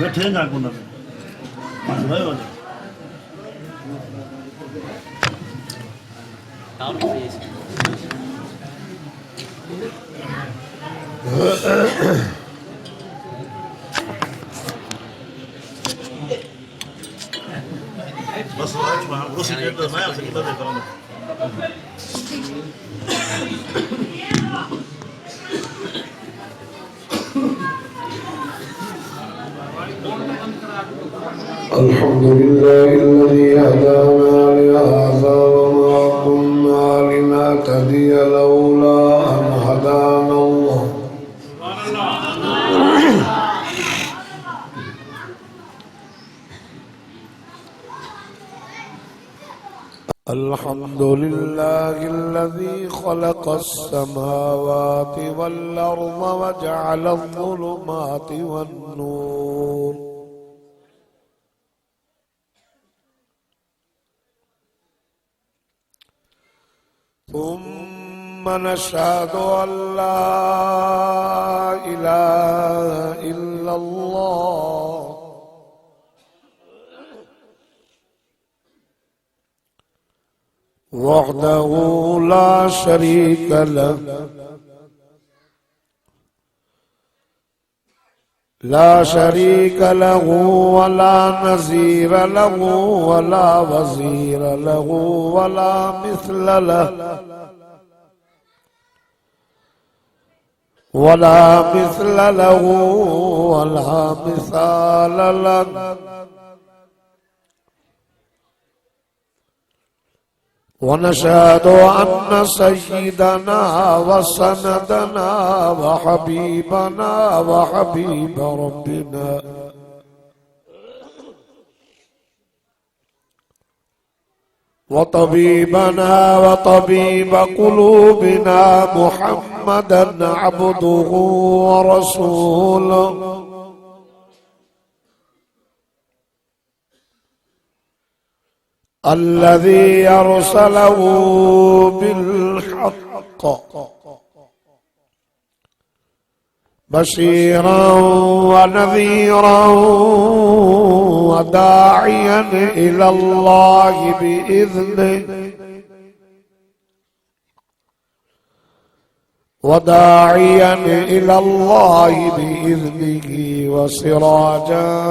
बैठे ना कोना रहे हो بس مع روسي كده ما يعرف كده الكلام ده الحمد لله الذي هدانا لهذا وما كنا لنهتدي لولا أن هدانا الله الحمد لله الذي خلق السماوات والأرض وجعل الظلمات والنور ثم نشهد أن لا إله إلا الله وحده لا شريك له ولا نظير له ولا وزير له ولا مثل له ولا مثال له ونشهد أن سيدنا وسندنا وحبيبنا وحبيب ربنا وطبيبنا وطبيب قلوبنا محمدا عبده ورسوله الذي أرسله بالحق بشيرا ونذيرا وداعيا إلى الله بإذنه وسراجا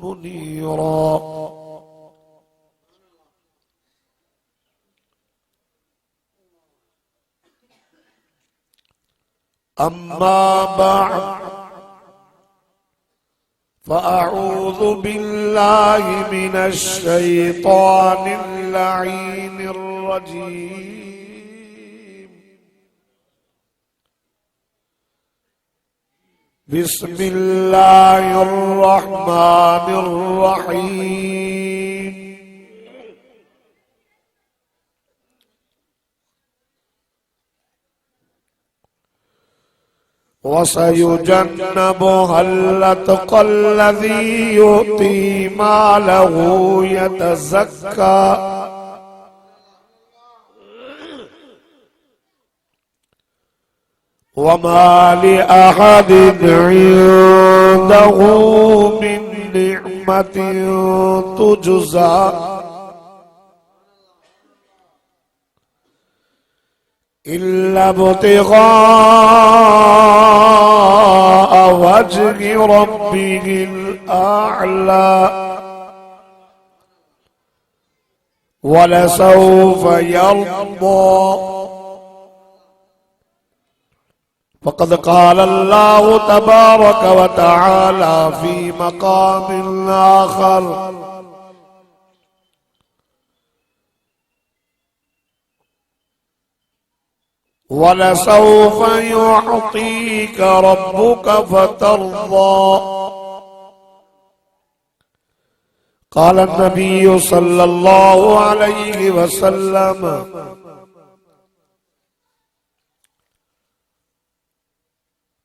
منيرا أما بعد فأعوذ بالله من الشيطان اللعين الرجيم بسم الله الرحمن الرحيم وسيجنبها الأتقى الذي يؤتي ماله يتزكى وما لأحد عنده من نعمة تجزى إلا ابتغاء وجه ربه الأعلى ولسوف يرضى فقد قال الله تبارك وتعالى في مقام آخر ولسوف يعطيك ربك فترضى قال النبي صلى الله عليه وسلم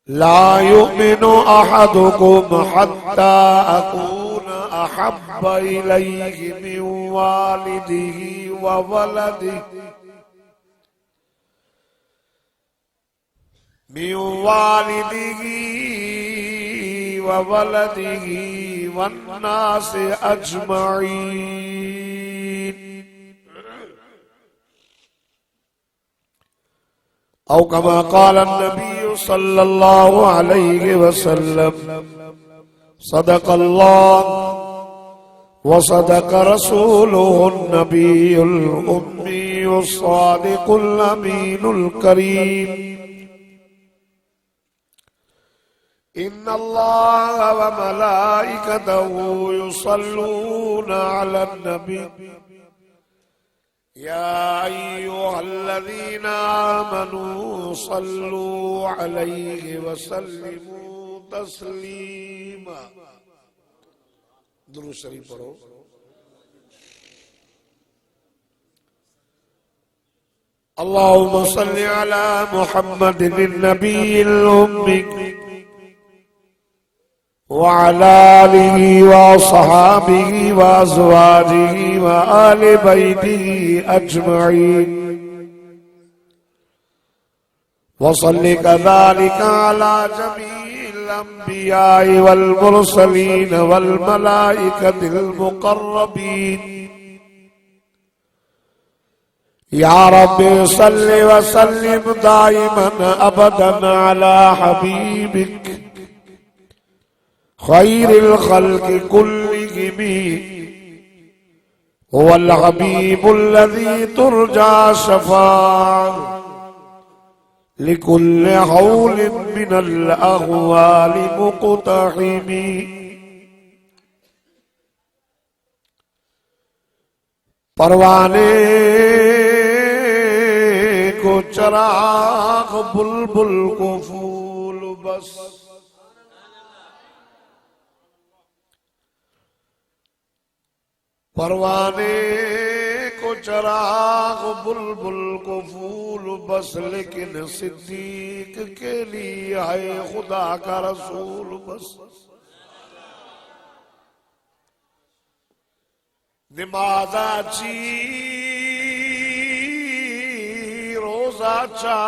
لا يؤمن أحدكم حتى أكون أحب إليه من والده وولده मिन वालिदिही व वलदिही वन्नास अजमईन। औ कमा क़ाल नबी सल्लल्लाहु अलैहि वसल्लम सदक़ल्लाह व सदक़ रसूलुहुन नबियुल उम्मीयुस सादिकुल अमीनुल करीम। इन्नल्लाह व मलाइकतहु युसल्लूना अलन नबी या अय्युहल्लज़ीना आमनू सल्लू अलैहि व सल्लिमू तस्लीमा। दुरूद शरीफ पढ़ो। अल्लाहुम्मा सल्लि अला मुहम्मदिन नबिय्यिल उम्मी व अला आलिहि व अस्हाबिहि व अज़वाजिहि व आलि बैतिहि अजमईन। व सल्लि कज़ालिका अला जमीइल अंबियाइ वल मुरसलीन वल मलाइकतिल मुक़र्रबीन। या रब्बि सल्लि व सल्लिम दाइमन अबदन अला हबीबिक खैरिल खल्क़ि कुल्लिहिम हुवल हबीबुल्लज़ी तुरजा शफ़ाअतुहु लिकुल्लि हौलिन मिनल अहवालि मुक़तहिमी। परवाने को चराग बुलबुल को फूल बस। परवाने को चराग बुलबुल को फूल बस, लेकिन सिद्दीक के लिए है खुदा का रसूल बस। नमाजाची रोजाचा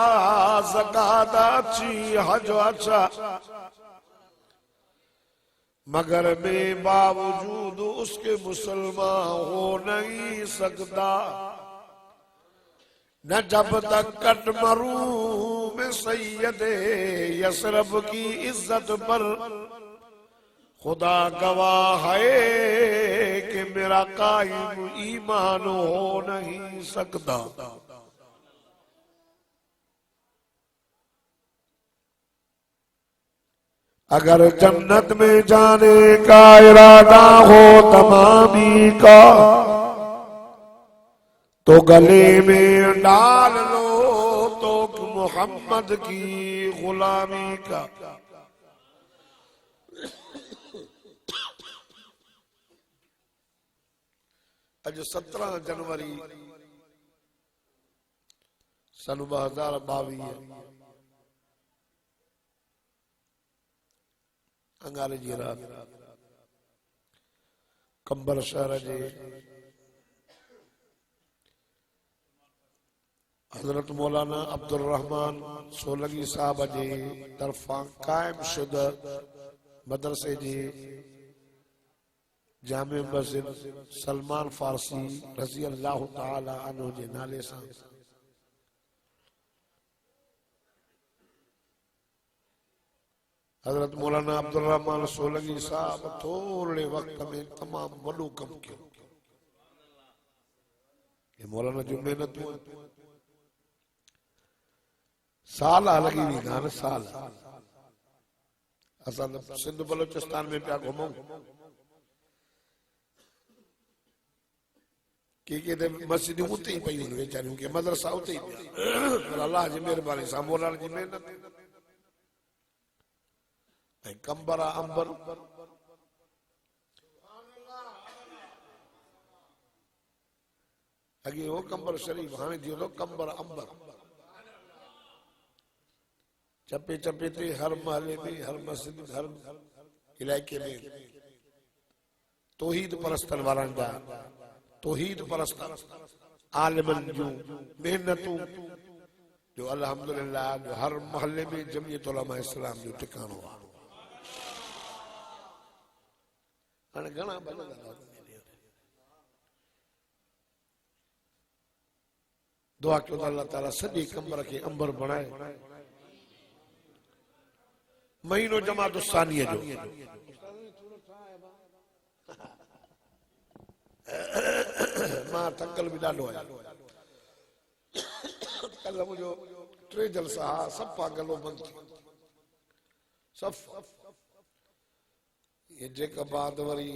ज़काताची हजाचा, मगर मैं बावजूद उसके मुसलमान हो नहीं सकता। न जब तक कट मरूं में सैयदे यसरब की इज्जत पर, खुदा गवाह है कि मेरा कायम ईमान हो नहीं सकता। अगर जन्नत में जाने का इरादा हो तमामी का, तो गले में डाल लो तो मोहम्मद की गुलामी का। आज 17 जनवरी सन 2022 अंगारे जी रात कंबर शहर जे हजरत मौलाना अब्दुल रहमान सोलंकी साहब जे तरफा कायम शुदा मदरसे जे जामे मस्जिद सलमान फारसी रज़ी अल्लाह ताला अन्हु जे नाले सां हजरत मौलाना अब्दुल रहमान सोलंकी साहब थोड़े वक्त में तमाम वॾो कम कियो। ये मौलाना जो मेहनत साल लगी हुई ना साल। असां सिंध बलोचिस्तान में पिया घुमूं, के मस्जिद उते ही पई वेचारियूं, के मदरसा उते ही पिया। अल्लाह जी मेहरबानी सां मौलाना जी मेहनत ऐं कंबर अंबर अॻे हो कंबर शरीफ, हाणे थी वियो कंबर अंबर। चपे चपे ते हर महले में हर मस्जिद हर इलाइके में तौहीद परस्तन वारनि जा तौहीद परस्त आलिमन जूं मेहनतूं जो अल्हम्दुलिल्लाह जो हर मोहल्ले में जमीयत उलमा इस्लाम जो ठिकानो आहे। हाणे घणा दुआ कयो त अल्लाह ताला सॼे कमर खे अंबर बणाए। महीनो जमात सानीअ जो मां थकल बि ॾाढो आहियां। कल्ह मुंहिंजो 3 जलसा सफ़ा गलो बंदि थी सफ़ा ये जेका बाद वरी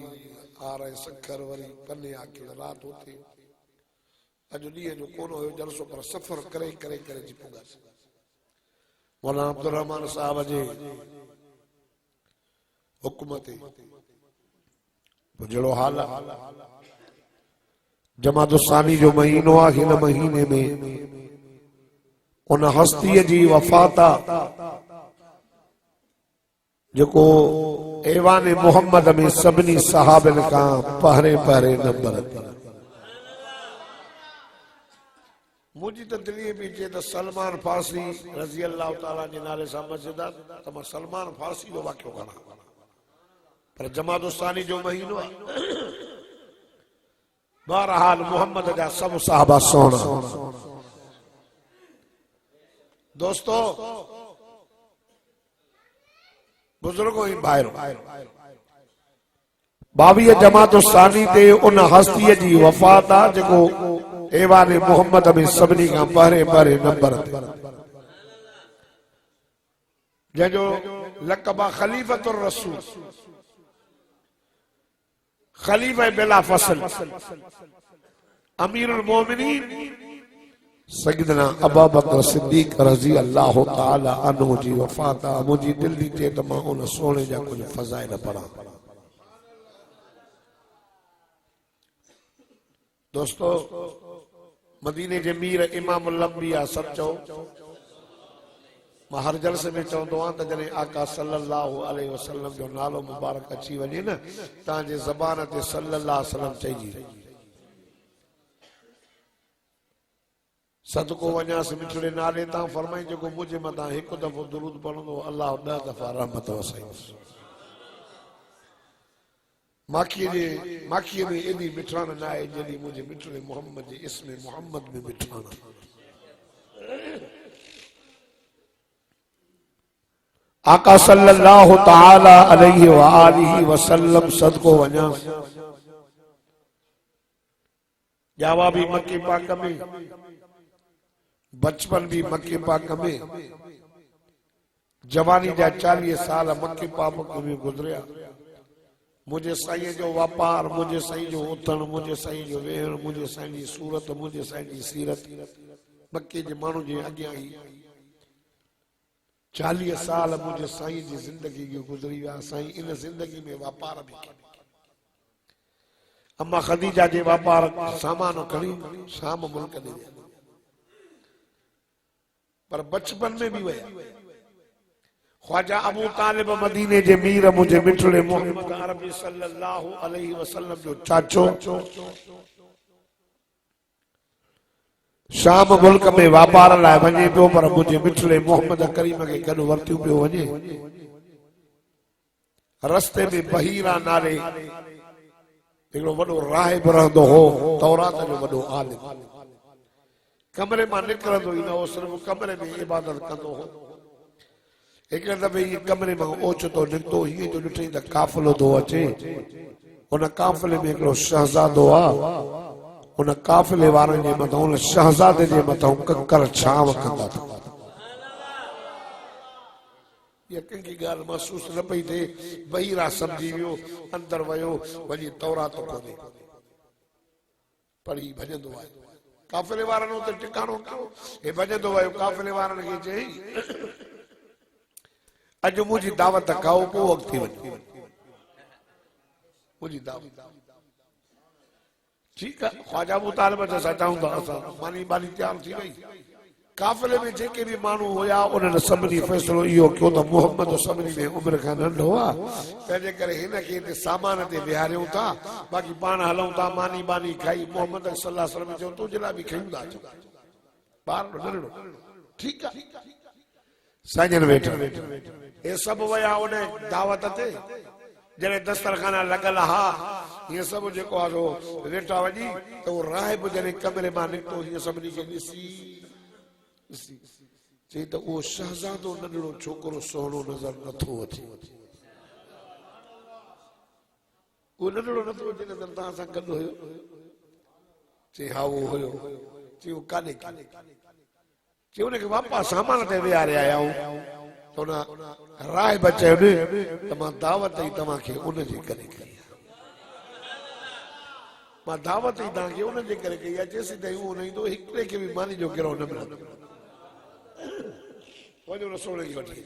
आर सखर वरी पने आखिर रात होती अॼु ॾींहं जो कोन हुयो जलसो पर सफ़र करे करे करे जी पुगासीं। मौलाना अब्दुल रहमान साहब जे हुक्म ते जहिड़ो हाल आहे। जमात सानी जो महीनो आहे। हिन महीने में उन हस्तीअ जी वफ़ात आहे जेको ऐवान मोहम्मद में सभिनी सहाबन खां पहिरें पहिरें नंबर ते। मुझी तो दिल्ली में जे तो सलमान फारसी रज़ी अल्लाह ताला जे नाले सां मस्जिद आहे त मां सलमान फारसी जो वाक़ियो करा पर जमात सानी जो महीनो आहे। बहरहाल मोहम्मद जा सब साहबा सोना। दोस्तों बुजुर्गों ही भाइरो 22 जमात सानी ते उन हस्तीअ जी वफ़ात आहे जेको ऐवान मोहम्मद में सभिनी खां पहिरें पहिरें नंबर ते जंहिंजो लक़ब आहे ख़लीफ़तुर रसूल खलीफा बिला फसल अमीरुल मोमिनीन सैयदना अबू बकर सिद्दीक रज़ी अल्लाह ताला अन्हु जी वफ़ात आहे। मुंहिंजी दिल दी थे त मां उन सोने जा कुछ फज़ाइल पढ़ां। दोस्तों मदीने जे मीर इमाम लंबिया सब चओ मां हर जलसे में चवंदो आहियां त जॾहिं आका सल्लल्लाहु अलैहि वसल्लम जो नालो मुबारक अची वञे न तव्हांजे ज़बान ते सल्लल्लाहु अलैहि वसल्लम चइजी सदको वञासि मिठड़े नाले तां फरमाई जेको मुंहिंजे मथां हिकु दफ़ो दुरूद पढ़ंदो अल्लाह 10 दफ़ा रहमत वसाईंदुसि। माखीअ में एॾी मिठाण न आहे जेॾी मुंहिंजे मिठड़े मोहम्मद जे इस्म मोहम्मद में मिठाण। आका सल्लल्लाहु ताला अलैहि व आलिहि वसल्लम सदको वञा जावा भी मक्के पाक में बचपन भी मक्के पाक में जवानी जा 40 साल मक्के पाक में गुजरिया। मुझे साईं जो वापार मुझे साईं जो उथण मुझे साईं जो वेहण मुझे साईं जी सूरत मुझे साईं जी सीरत मक्के जे माण्हू जे अॻियां ई 40 साल मुझे साईं जी जिंदगी की गुजरी विया। साईं इन जिंदगी में वापार भी अम्मा खदीजा जे वापार सामान खणी शाम मुल्क ॾे पर बचपन में भी वया। ख्वाजा अबू तालिब मदीने जे मीर मुझे मिठड़े मोहम्मद अरबी सल्लल्लाहु अलैहि वसल्लम जो चाचो शाम मुल्क में वापार लाइ वञे पियो पर मुझे मिठड़े मोहम्मद करीम खे गॾु वरतियो पियो वञे। रस्ते में बहीरा नाले हिकिड़ो वॾो राहिब रहंदो हो तौरात जो वॾो आलिम। कमरे मां निकिरंदो ई न हो सिर्फ़ कमरे में इबादत कंदो हो। हिकिड़े दफ़े इहे कमरे मां ओचितो निकितो हीअं जो ॾिठई त काफ़िलो थो अचे। उन काफ़िले में हिकिड़ो शहज़ादो आहे। उन काफ़िले वारनि जे मथां उन शहज़ादे जे मथां ककर छांव कंदा था। ये कंहिंखे ॻाल्हि महसूस न पई थिए। बहीरा सम्झी वियो अंदर वियो वञी तौरात खोले पढ़ी भॼंदो आहे। काफ़िले वारनि उते टिकाणो कयो हे भॼंदो वियो। काफ़िले वारनि खे चई अॼु मुंहिंजी दावत खाओ पोइ अॻिते वञो। मुंहिंजी दावत ठीक है ख्वाजा अबू तालिब सां चऊं था असां मानी बानी तयार थी वई। काफ़िले में जेके भी माण्हू हुया उन्हनि सभिनी फ़ैसिलो इहो कयो त मोहम्मद सभिनी में उमिरि खां नंढो आहे तंहिंजे करे हिन खे हिते सामान ते विहारियूं था बाक़ी पाण हलूं था मानी बानी खाई मोहम्मद सल्लल्लाहु अलैहि वसल्लम चयो तुंहिंजे लाइ बि खयूं था ॿार नंढड़ो ठीक है साजन वेठ ये सब वया उन दावत ते जने दस्तरखाना लगल हा ये सब जेको आ जो वेठा वजी तो राहिब जने कमरे मां निकतो ये सभनी के ॾिसी चई त उहो शहज़ादो नंढड़ो छोकरो सोहणो नज़र नथो अचे वो नंढड़ो नथो अचे नज़र तव्हां सां गॾु हुयो चई हा उहो हुयो चई उहो कान्हे चई उनखे वापसि सामान ते विहारे आया आहियूं त उन राहिब चयो त मां दावत ई तव्हांखे उनजे करे कई मां दावत ई तव्हांखे उनजे करे कई आहे जेसीं ताईं उहो न ईंदो हिकिड़े खे बि मानी जो गिरहो न मिलंदो वञो रसोड़ खे वठी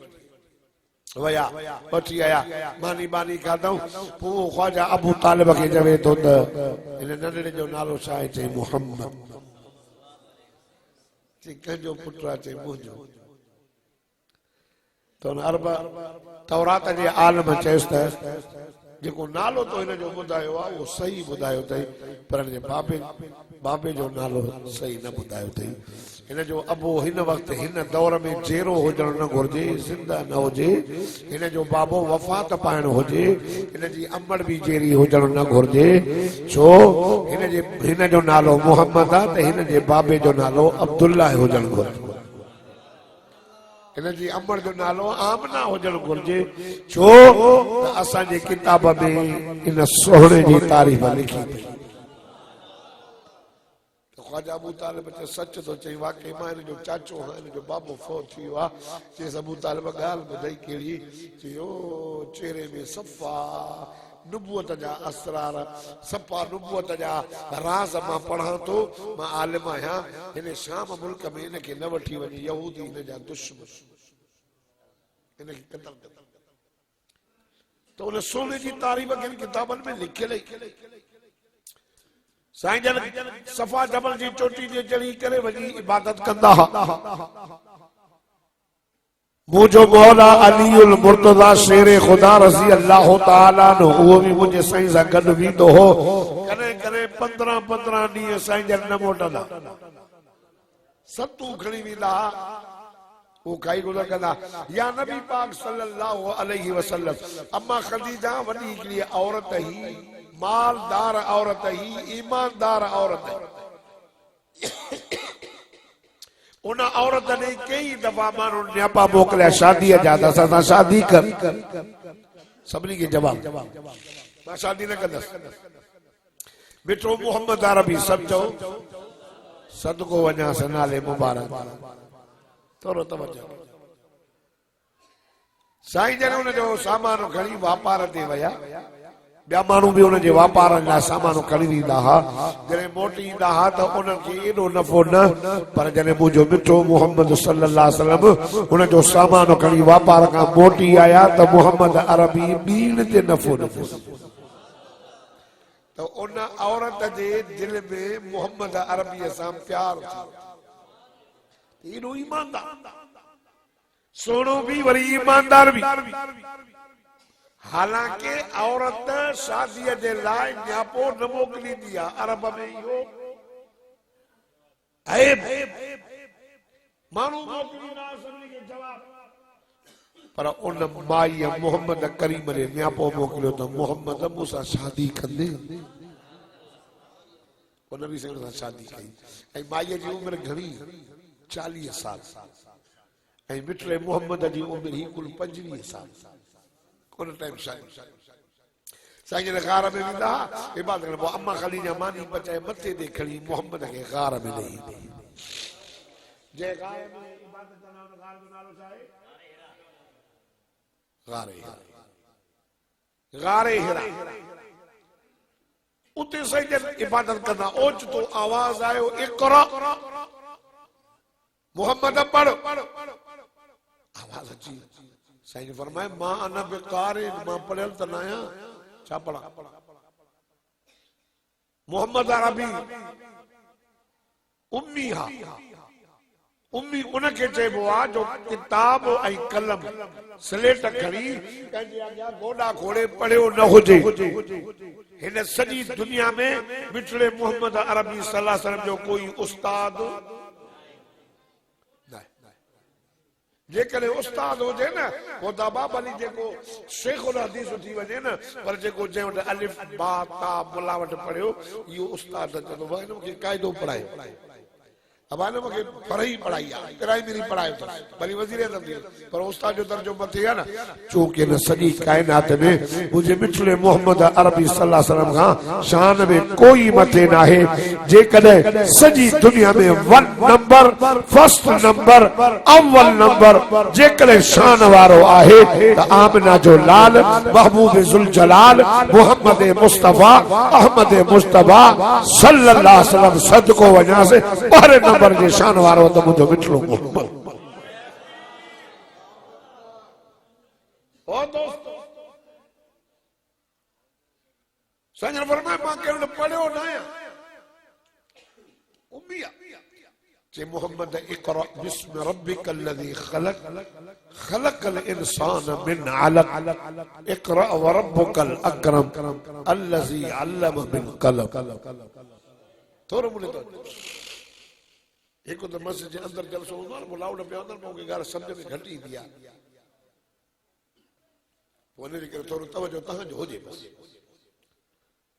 वया वठी आया मानी बानी खाधऊं पोइ ख्वाजा अबू तालिब खे चवे थो त हिन नंढड़े जो नालो छा आहे चई मुहम्मद चई कंहिंजो पुटु आहे चई मुंहिंजो त हुन अरब तौरात जे आलम चयुसि त जेको नालो तो हिन जो ॿुधायो आहे उहो सही ॿुधायो अथई पर हिन जे बाबे जो नालो सही न ॿुधायो अथई हिन जो अबो हिन वक़्तु हिन दौर में जहिड़ो हुजणु न घुरिजे ज़िंदा न हुजे हिन जो बाबो वफ़ात पाइणो हुजे हिन जी अमड़ बि जहिड़ी हुजणु न घुरिजे छो हिन जो नालो मुहम्मद आहे त हिन जे बाबे जो नालो अब्दुल्ला हुजणु घुरिजे हिन जी अमड़ जो नालो आमना हुजणु घुरिजे छो त असांजे किताब में इन सोहणे जी तारीफ़ लिखी पई ख्वाजा अबू तालिब सच तो चई वाकई मां हिन जो चाचो हां हिन जो बाबो फौत थी वियो आहे चई अबू तालिब ॻाल्हि ॿुधाई कहिड़ी चयो चेहरे में सफ़ा नुबूअत जा असरार सफ़ा नुबूअत जा राज़ मां पढ़ां थो मां आलिम आहियां हिन शाम मुल्क में हिनखे न वठी वञे यहूदी हिन जा दुश्मन हिनखे क़तल त उन सोने जी तारीफ़ किन किताबनि में लिखियल साईं जन सफ़ा जबल जी चोटी ते चढ़ी करे वञी इबादत कंदा मुझो मौला अलीउल मुर्तज़ा शेर खुदा रज़ी अल्लाह ताला नो वो भी मुझे साईं सां गॾु वेंदो हो कॾहिं कॾहिं 15 ॾींहं साईं जन न मोटंदा सतूं खणी वेंदा वो काई गुज़र कंदा या नबी पाक सल्लल्लाहु अलैहि वसल्लम अम्मा खदीजा वॾी हिकिड़ी औरत ही मालदार औरत ही ईमानदार औरत उन औरत ने कई दफा मानो न्यापा मोकलिया शादी जा असां शादी कर सभिनी खे जवाब मां शादी न कंदसि मिठो मोहम्मद अरबी सभु चओ सदको वञास नाले मुबारक थोरो तवजो साईं जन उन जो सामान खणी वापार ते विया ॿिया माण्हू बि उनजे वापारनि लाइ सामान खणी ईंदा हुआ जॾहिं मोटी ईंदा हुआ त उनखे एॾो नफ़ो न पर जॾहिं मुंहिंजो मिठो मोहम्मद सल्लल्लाहु अलैहि वसल्लम उनजो सामान खणी वापार खां मोटी आया त मोहम्मद अरबी ॿीण ते नफ़ो न त उन औरत जे दिल में मोहम्मद अरबीअ सां प्यार एॾो ईमानदार सोनो भी वरी ईमानदार भी हालांकि औरत शादी जे लाइ न्यापो न मोकिलींदी आहे अरब में इहो माण्हू मोकिलींदा सभिनी खे जवाब पर उन माई मोहम्मद करीम ने न्यापो मोकिलियो त मोहम्मद मूंसां शादी कंदे उन बि सां शादी कई ऐं माईअ जी उमिरि घणी 40 साल ऐं मिठड़े मोहम्मद जी उमिरि ही कुल 25 साल उन टाइम शादी साईं ने गार में वेंदा इबादत करे पोइ अम्मा खलीजा मानी बचाए मथे ते खणी मोहम्मद खे गार में ॾेई जे गार में इबादत कंदा उन गार जो नालो छा आहे गारे हिरा उते साईं जन इबादत कंदा ओचितो आवाज़ आयो इक़रा मोहम्मद पढ़ आवाज़ अची साईं फरमाए मां अन बेकार मां पढ़ियल त न आहियां छा पढ़ा मोहम्मद अरबी उम्मी हा उम्मी उनखे चइबो आहे जो किताब ऐं कलम स्लेट खणी कंहिंजे अॻियां गोॾा खोड़े पढ़ियो न हुजे हिन सॼी दुनिया में मिठड़े मोहम्मद अरबी सल्लल्लाहु अलैहि वसल्लम जो कोई उस्ताद जेकॾहिं उस्ताद हुजे न वो दबा भली जेको शेखुल हदीस थी वञे न पर जेको जंहिं वटि अलिफ बा ता मुला वटि पढ़ियो इहो उस्ताद चवंदो भाई मूंखे क़ाइदो पढ़ाए अब आने मूंखे पढ़ाई पढ़ाई आहे प्राइमरी पढ़ायो भली वज़ीर आज़म थी पर उस्ताद जो दर्जो मथे आहे न चूंकि न सॼी काइनात में मुंहिंजे मिठड़े मोहम्मद अरबी सल्लल्लाहु अलैहि वसल्लम खां शान में कोई मथे न आहे जेकॾहिं सॼी दुनिया में वन नंबर फर्स्ट नंबर अव्वल नंबर जेकॾहिं शान वारो आहे त आमिना जो लाल महबूब जुल जलाल मोहम्मद मुस्तफा अहमद मुस्तफा सल्लल्लाहु अलैहि वसल्लम सदको वञासे पहिरें नंबर जे शान वारो त मुंहिंजो मिठड़ो मोहम्मद ओ दोस्त संजन फरमाए मां केवल पढ़ियो न आहियां उम्मिया जे मोहम्मद इक़रा बिस्म रब्बिकल लज़ी खलक खलकल इंसान मिन अलक इक़रा व रब्बुकल अकरम अल्लज़ी अल्लम बिल कलम थोरो मुने तो एक तो मस्जिद के अंदर जलसो हूंदो आहे लाउड पिया हूंदा मूंखे ॻाल्हि सम्झ में घटि ईंदी आहे पोइ उन जे करे थोरो तवजो तव्हांजो हुजे बसि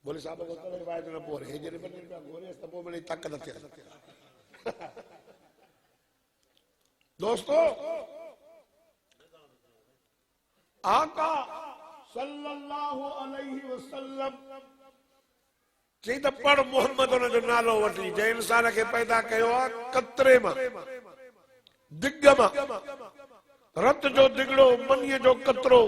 बोले साहब को करे रिवायत न पोरे हे जॾहिं बने पिया घोरे त पोइ मिली ताक़त थिए दोस्तों आका सल्लल्लाहु अलैहि वसल्लम चई त पढ़ मोहम्मद उन जो नालो वठी जंहिं इंसान खे पैदा कयो आहे कतरे मां दिग मां रत जो दिगड़ो मनीअ जो कतरो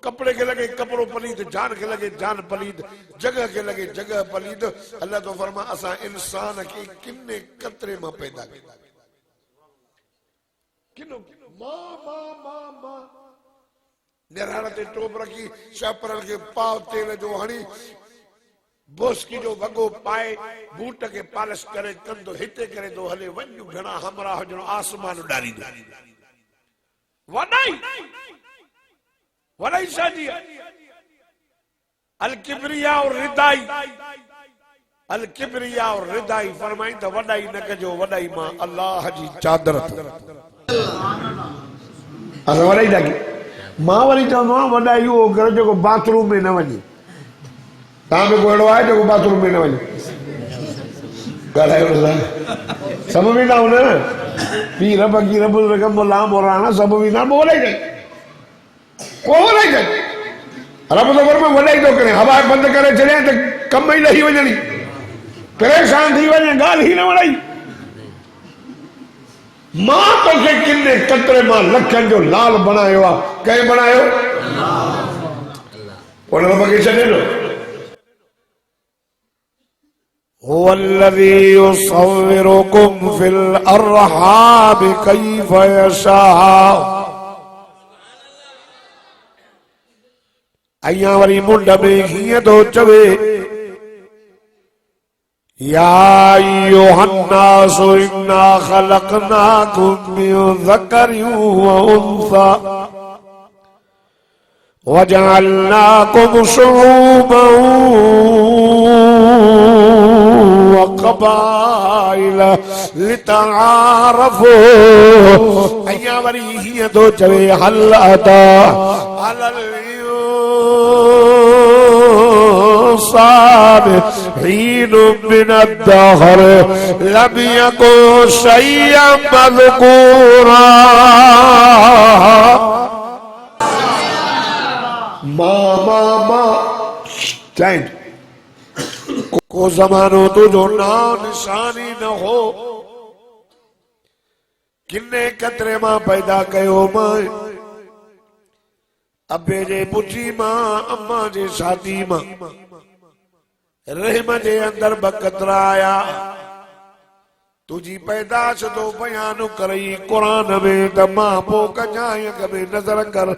कपड़े के लगे कपड़ो पलीद जान के लगे जान पलीद जगह के लगे जगह पलीद अल्लाह तो फरमा असा इंसान के किन्ने कतरे मां पैदा कया किनो मां मां मां मां निराण ते टोप रखी शापरन के पाव तेल जो हणी बोस्की जो वगो पाए बूट के पालिश करे कंदो हिते करे दो हले वञू घणा हमरा हुजणो आसमान उॾारी दो वॾाई वॾाई शादी अल किबरिया और रिदाई अल किबरिया और रिदाई फरमाई त वॾाई न कजो वॾाई मां अल्लाह जी चादर असां वॾाई था मां वरी चवंदो आहियां वॾाई उहो घर जेको बाथरूम में न वञे तव्हां में को अहिड़ो आहे जेको बाथरूम में न वञे ॻाल्हायो सभु वेंदा हुन पी रब की रब रकम लाम मोराना सभु वेंदा बोले जाए को वॾाई जाए रब तो घर में वॾाई थो करे हवा बंदि करे छॾिया त कम ई लही वञणी परेशान थी वञे ॻाल्हि ई न वॾाई मां तोखे किन्ने कतरे मां लखनि जो लाल बनायो आहे कंहिं बनायो पोइ रब खे छॾे ॾिनो هو الذي يصوركم في الأرحام كيف يشاء अयां वरी मुंड में हीअं थो चवे या अय्युहन्नास इन्ना ख़लक़नाकुम मिन ज़करिन व उन्सा वजअलनाकुम शुऊबन वक़बाइल लितआरफू अयां वरी हीअं थो चवे हल अता अलल حين من الدهر لم يكن شيئا مذكورا ما चाहे को जमानो तुझो नाम निशानी न हो किन्ने कतरे मां पैदा कयो मां अबे जे पुठी मां अम्मा जे शादी मां रहम जे अंदर बकतरा आया तुझी पैदाश तो बयान करई कुरान में त मां पो कजाय कबे नजर कर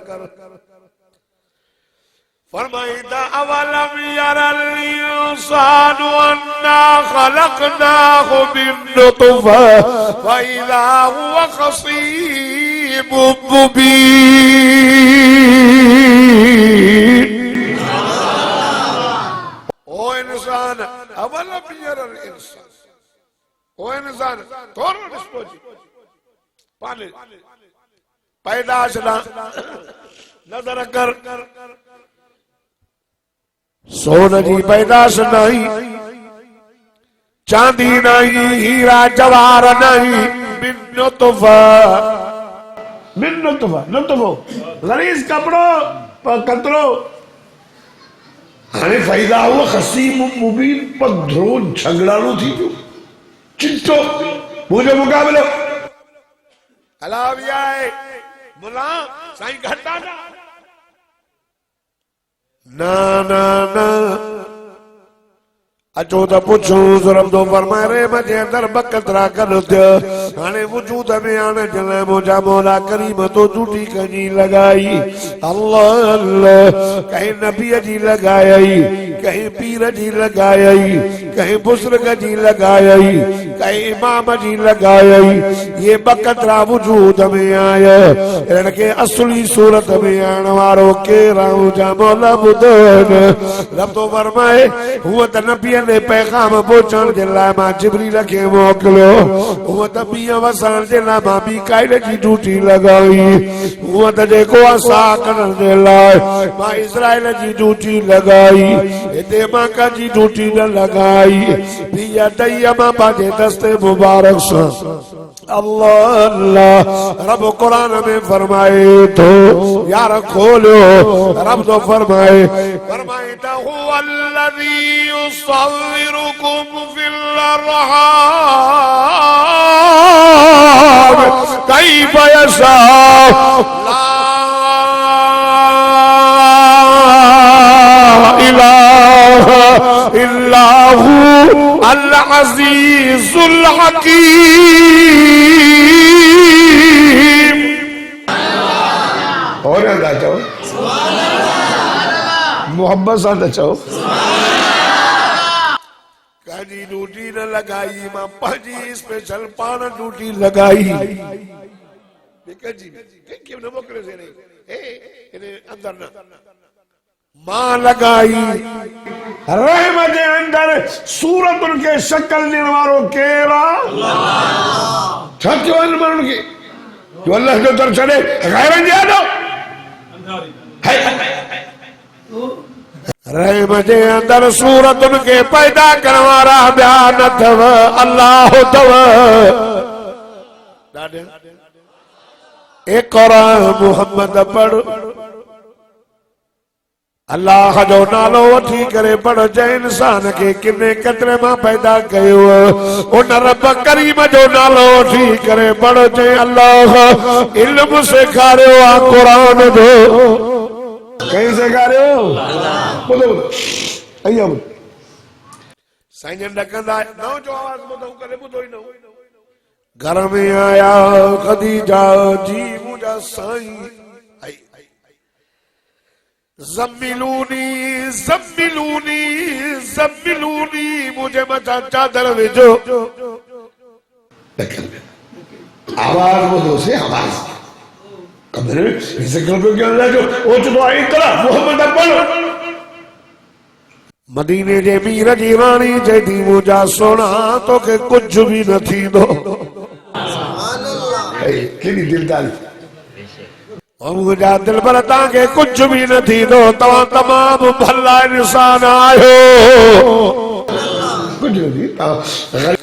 फरमाईदा अवलम यरल इंसानु अन्ना खलकनाहु मिन नुतफा फइज़ा हुवा खसीमुम मुबीन ओ इंसान अवलम यरल इंसान ओ इंसान तोरो डिस्पोजी पाले पैदाश ना नजर कर, सोन जी पैदाश नहीं, चांदी नहीं, हीरा जवाहर नहीं, नुतफो गलीज कपड़ो कतरो हाणे फायदा हुआ खसीम मुबीन पधरो झगड़ाणो थी पियो चिंटो मुझे मुकाबलो हलाविया है मुला साईं घटा ना ना ना अचो त पुछो ज़रब दो फरमाए रे मजे अंदर बकतरा कर दियो हाणे वजूद में आने जले मोजा मौला करीम तो झूठी कजी लगाई अल्लाह अल्लाह कहीं नबी जी लगाई कहीं पीर जी लगाई कहीं बुजुर्ग जी लगाई कहीं इमाम जी लगाई ये बकतरा वजूद में आया इनके असली सूरत में आने वारो के राहु जा मौला बुदन रब तो फरमाए हुआ त नबी ने पैगाम पहुंचण जे लाइ मां जिब्रील खे मोकिलियो हूअं त ॿीं वसण जे लाइ मां मीकाईल जी ड्यूटी लॻाई हूअं त जेको असां करण जे लाइ मां इज़राइल जी ड्यूटी लॻाई हिते मां कंहिंजी ड्यूटी न लॻाई ॿीं टई मां पंहिंजे दस्ते मुबारक सां अल्लाह अल्लाह रब कुरान में फरमाए तो यार खोलो रब तो फरमाए तो हुवल्लज़ी युसव्विरुकुम फिल अर्हाम कैफ यशा ला इलाहा इल्ला हु अल अज़ीज़ुल हकीम और अदा चो मोहब्बत सां चो कहीं ड्यूटी न लगाई मां पंहिंजी स्पेशल पान ड्यूटी लगाई क्यों न मोकिले से नहीं अंदर न मां लगाई रहम जे अंदर सूरतुन के शक्ल ॾियण वारो केरु आहे छा थियो इन माण्हुनि खे जो अल्लाह जो दर छॾे गैरनि जे आॾो रहम जे अंदर सूरतुन के पैदा करण वारा ॿिया न अथव अल्लाह अथव इक़रा मुहम्मद पढ़ अल्लाह जो नालो वठी करे पढ़ जंहिं इंसान खे किने कतरे मां पैदा कयो उन रब करीम जो नालो वठी करे पढ़ जंहिं अल्लाह इल्म सेखारियो आहे क़ुरान जो कहीं सेखारियो ॿुधो अయ్యో साईं जन डकंदा न जो आवाज ॿुधो करे ॿुधो ई न घर में आया खदीजा जी मुंहिंजा साईं ज़म्मिलूनी ज़म्मिलूनी ज़म्मिलूनी मुझे मथा चादर विझो आवाज ॿुधो से आवाज कमरे में इसे कल पे क्या लगा जो वो तो आई तरह मोहम्मद पढ़ मदीने जे मीर जी रानी जदी मुझा सोना तो के कुछ भी न थींदो सुभान अल्लाह केडी दिलदारी मुझा दिल पर ताके कुछ भी न थींदो तव्हां तमाम भला इंसान आयो कुछ नहीं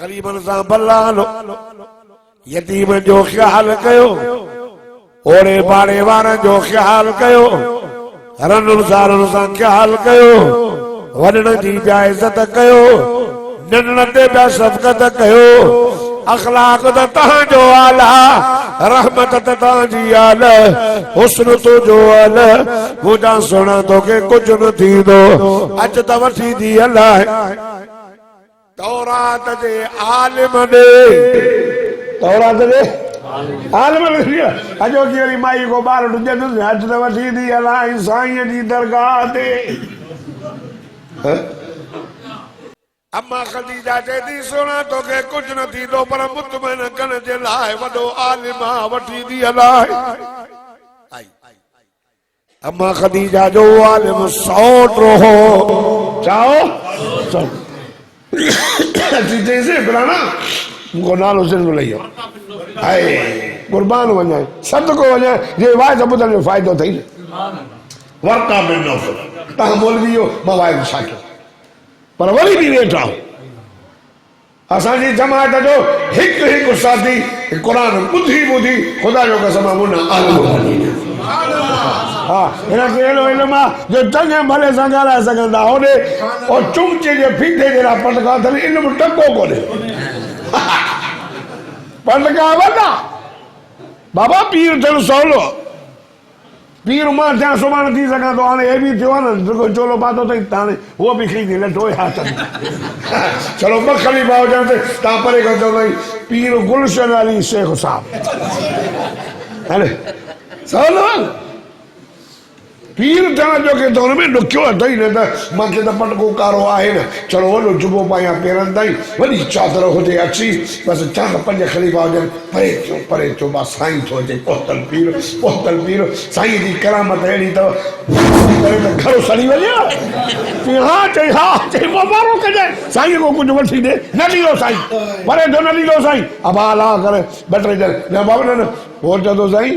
गरीबन सां भला यतीम जो ख्याल कयो ओड़े पाड़े वारनि जो ख्याल कयो रनुनि सारनि सां ख्याल कयो वॾनि जी इज़त कयो नंढनि ते पिया शफ़क़त कयो अखलाक त तव्हांजो आला रहमत त तव्हांजी आल हुस्न तुंहिंजो आल मुंहिंजा सोना तोखे कुझु न थींदो अच त वठी थी हलाए तौरात जे आलिम ॾे तौरात जे आलिम ॾे अॼो की वरी माई को ॿार ॾुजंदुसि अच त वठी थी हलाए साईं जी दरगाह ते अम्मा खदीजा चेती सोना तोखे कुछ न थींदो पर मुतमइन करण जे लाइ वॾो आलिम वठी थी हलाए अम्मा खदीजा जो आलिम सौट रहो चाहो अची चईसे पुराना मुंहिंजो नालो सिर्फ़ लही हाय कुर्बान वञाए सदको वञाए जे वाइद ॿुधण जो फ़ाइदो अथई वर्का बिन नौफल तव्हां बोलवी हो मां वाइद छा कयो पर वरी बि वेठा असांजी जमात जो हिकु हिकु साथी क़ुर ॿुधी ॿुधी ख़ुदा जो कसम मुन हाँ हिनखे अहिड़ो इल्मु आहे जो चङे भले सां ॻाल्हाए सघंदा होॾे और चुमचे जे फीथे जहिड़ा पटका अथनि इल्मु टको कोन्हे पटका वॾा बाबा पीर थियणु सवलो पीर मां थियां सुभाणे थी सघां थो हाणे हे बि थियो आहे न जेको चोलो पातो अथई त हाणे उहो बि खणी लठो हथ चलो ॿ ख़लीफ़ा हुजनि त तव्हां परे खां चओ भई पीर गुलशन अली शेख साहब हले सवलो पीर थियण जो के दौर में ॾुखियो अथई न त मूंखे त पटको कारो आहे न चलो वॾो जुबो पायां पेरनि ताईं वॾी चादर हुजे अची बसि चार पंज ख़लीफ़ा हुजनि परे चो बा साईं थो अचे पोतल पीर साईं जी करामत अहिड़ी अथव घरो सड़ी वञे हा चई मोबारो कजाए साईं को कुझु वठी ॾे न ॾींदो साईं परे जो न ॾींदो साईं अबा अला करे ॿ टे ॼण न बाबा न हो चवंदो साईं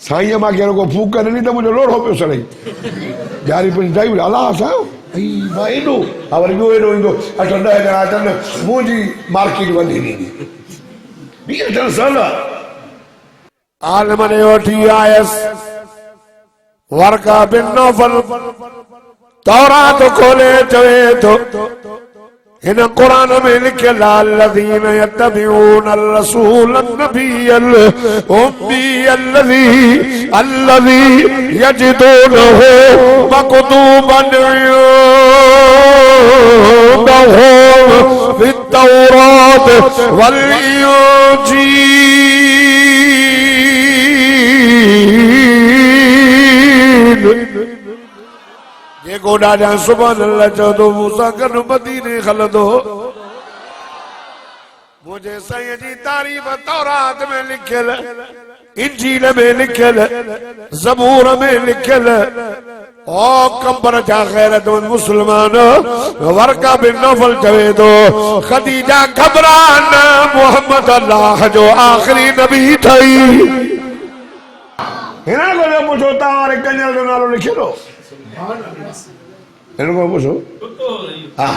साईं मां कहिड़ो को फूक ॾिनी त मुंहिंजो लोड़ो पियो सड़ई ॾियारी पंहिंजी ॾाई अलाह सां मां एॾो हा वरी ॿियो एॾो ईंदो 8-10 ॼणा अचनि मुंहिंजी मार्केट वधी ॾींदी ॿी सल आलम ॾे वठी आयसि वर्का बिन नौफल तौरात खोले चवे थो हिन कुरान में लिखियल अल्लज़ीन यत्तबिऊन अर्रसूल अन्नबियल उम्मी अल्लज़ी यजिदूनहु मक्तूबन इंदहुम फित्तौरात वल इंजील जेको ॾाढा सुभान अल्लाह चओ थो मूंसां गॾु मदीने हलंदो मुंहिंजे साईं जी तारीफ़ तौरात में लिखियल इंजील में लिखियल ज़बूर में लिखियल ओ कंबर जा ग़ैरतमंद मुस्लमान वर्का बिन नौफल चवे थो ख़दीजा घबरा न मोहम्मद अल्लाह जो आख़िरी नबी ठही हिन को पुछो तव्हां वारे कंजर जो नालो लिखियलु इनको पूछो हाँ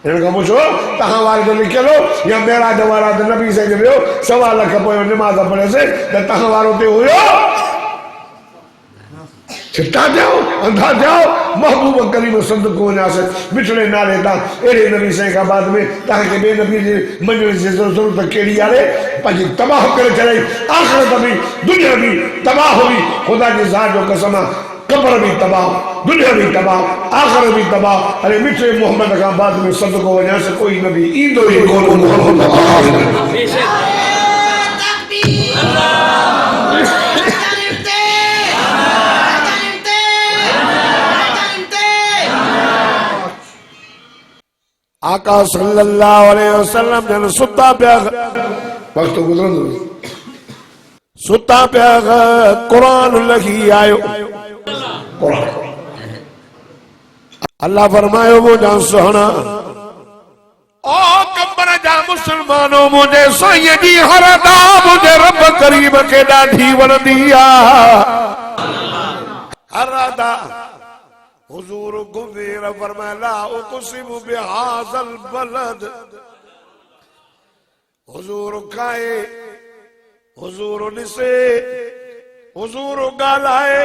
इनको पूछो तहां वाले जो लिखियो या मेरा जवारा नबी से जरियो 1.25 लाख पोयो नमाज पढ़े से त तहां वारो ते हुयो चिट्टा जाओ अंधा जाओ महबूब करीम सदको वञासे बिछड़े नाले ता एड़े नबी से का बाद में तहां के बे नबी जी मंजूरी से जरूरत केड़ी आले पंहिंजी तबाह करे चले आखिरत भी दुनिया भी तबाह हुई खुदा की जात जो कसम कब्र भी तबाह दुनिया भी तबाह आखिर भी तबाह अरे मिठे मोहम्मद का बाद में सदको वजह से कोई नबी ईंदो ही कोन आका सल्लल्लाहु अलैहि वसल्लम जन सुता पिया वक्त गुजरंदो सुता पिया कुरान लगी आयो अल्लाह फरमायो मुझा सोहना ओ कंबर जा मुसलमानों मुझे साईं जी हर दा मुझे रब करीम के ॾाढी वणंदी आहे हर दा हुजूर गुवीर फरमाया उक़सिमु बिहाज़ल बलद हुजूर खाए हुजूर निसे हुजूर गालाए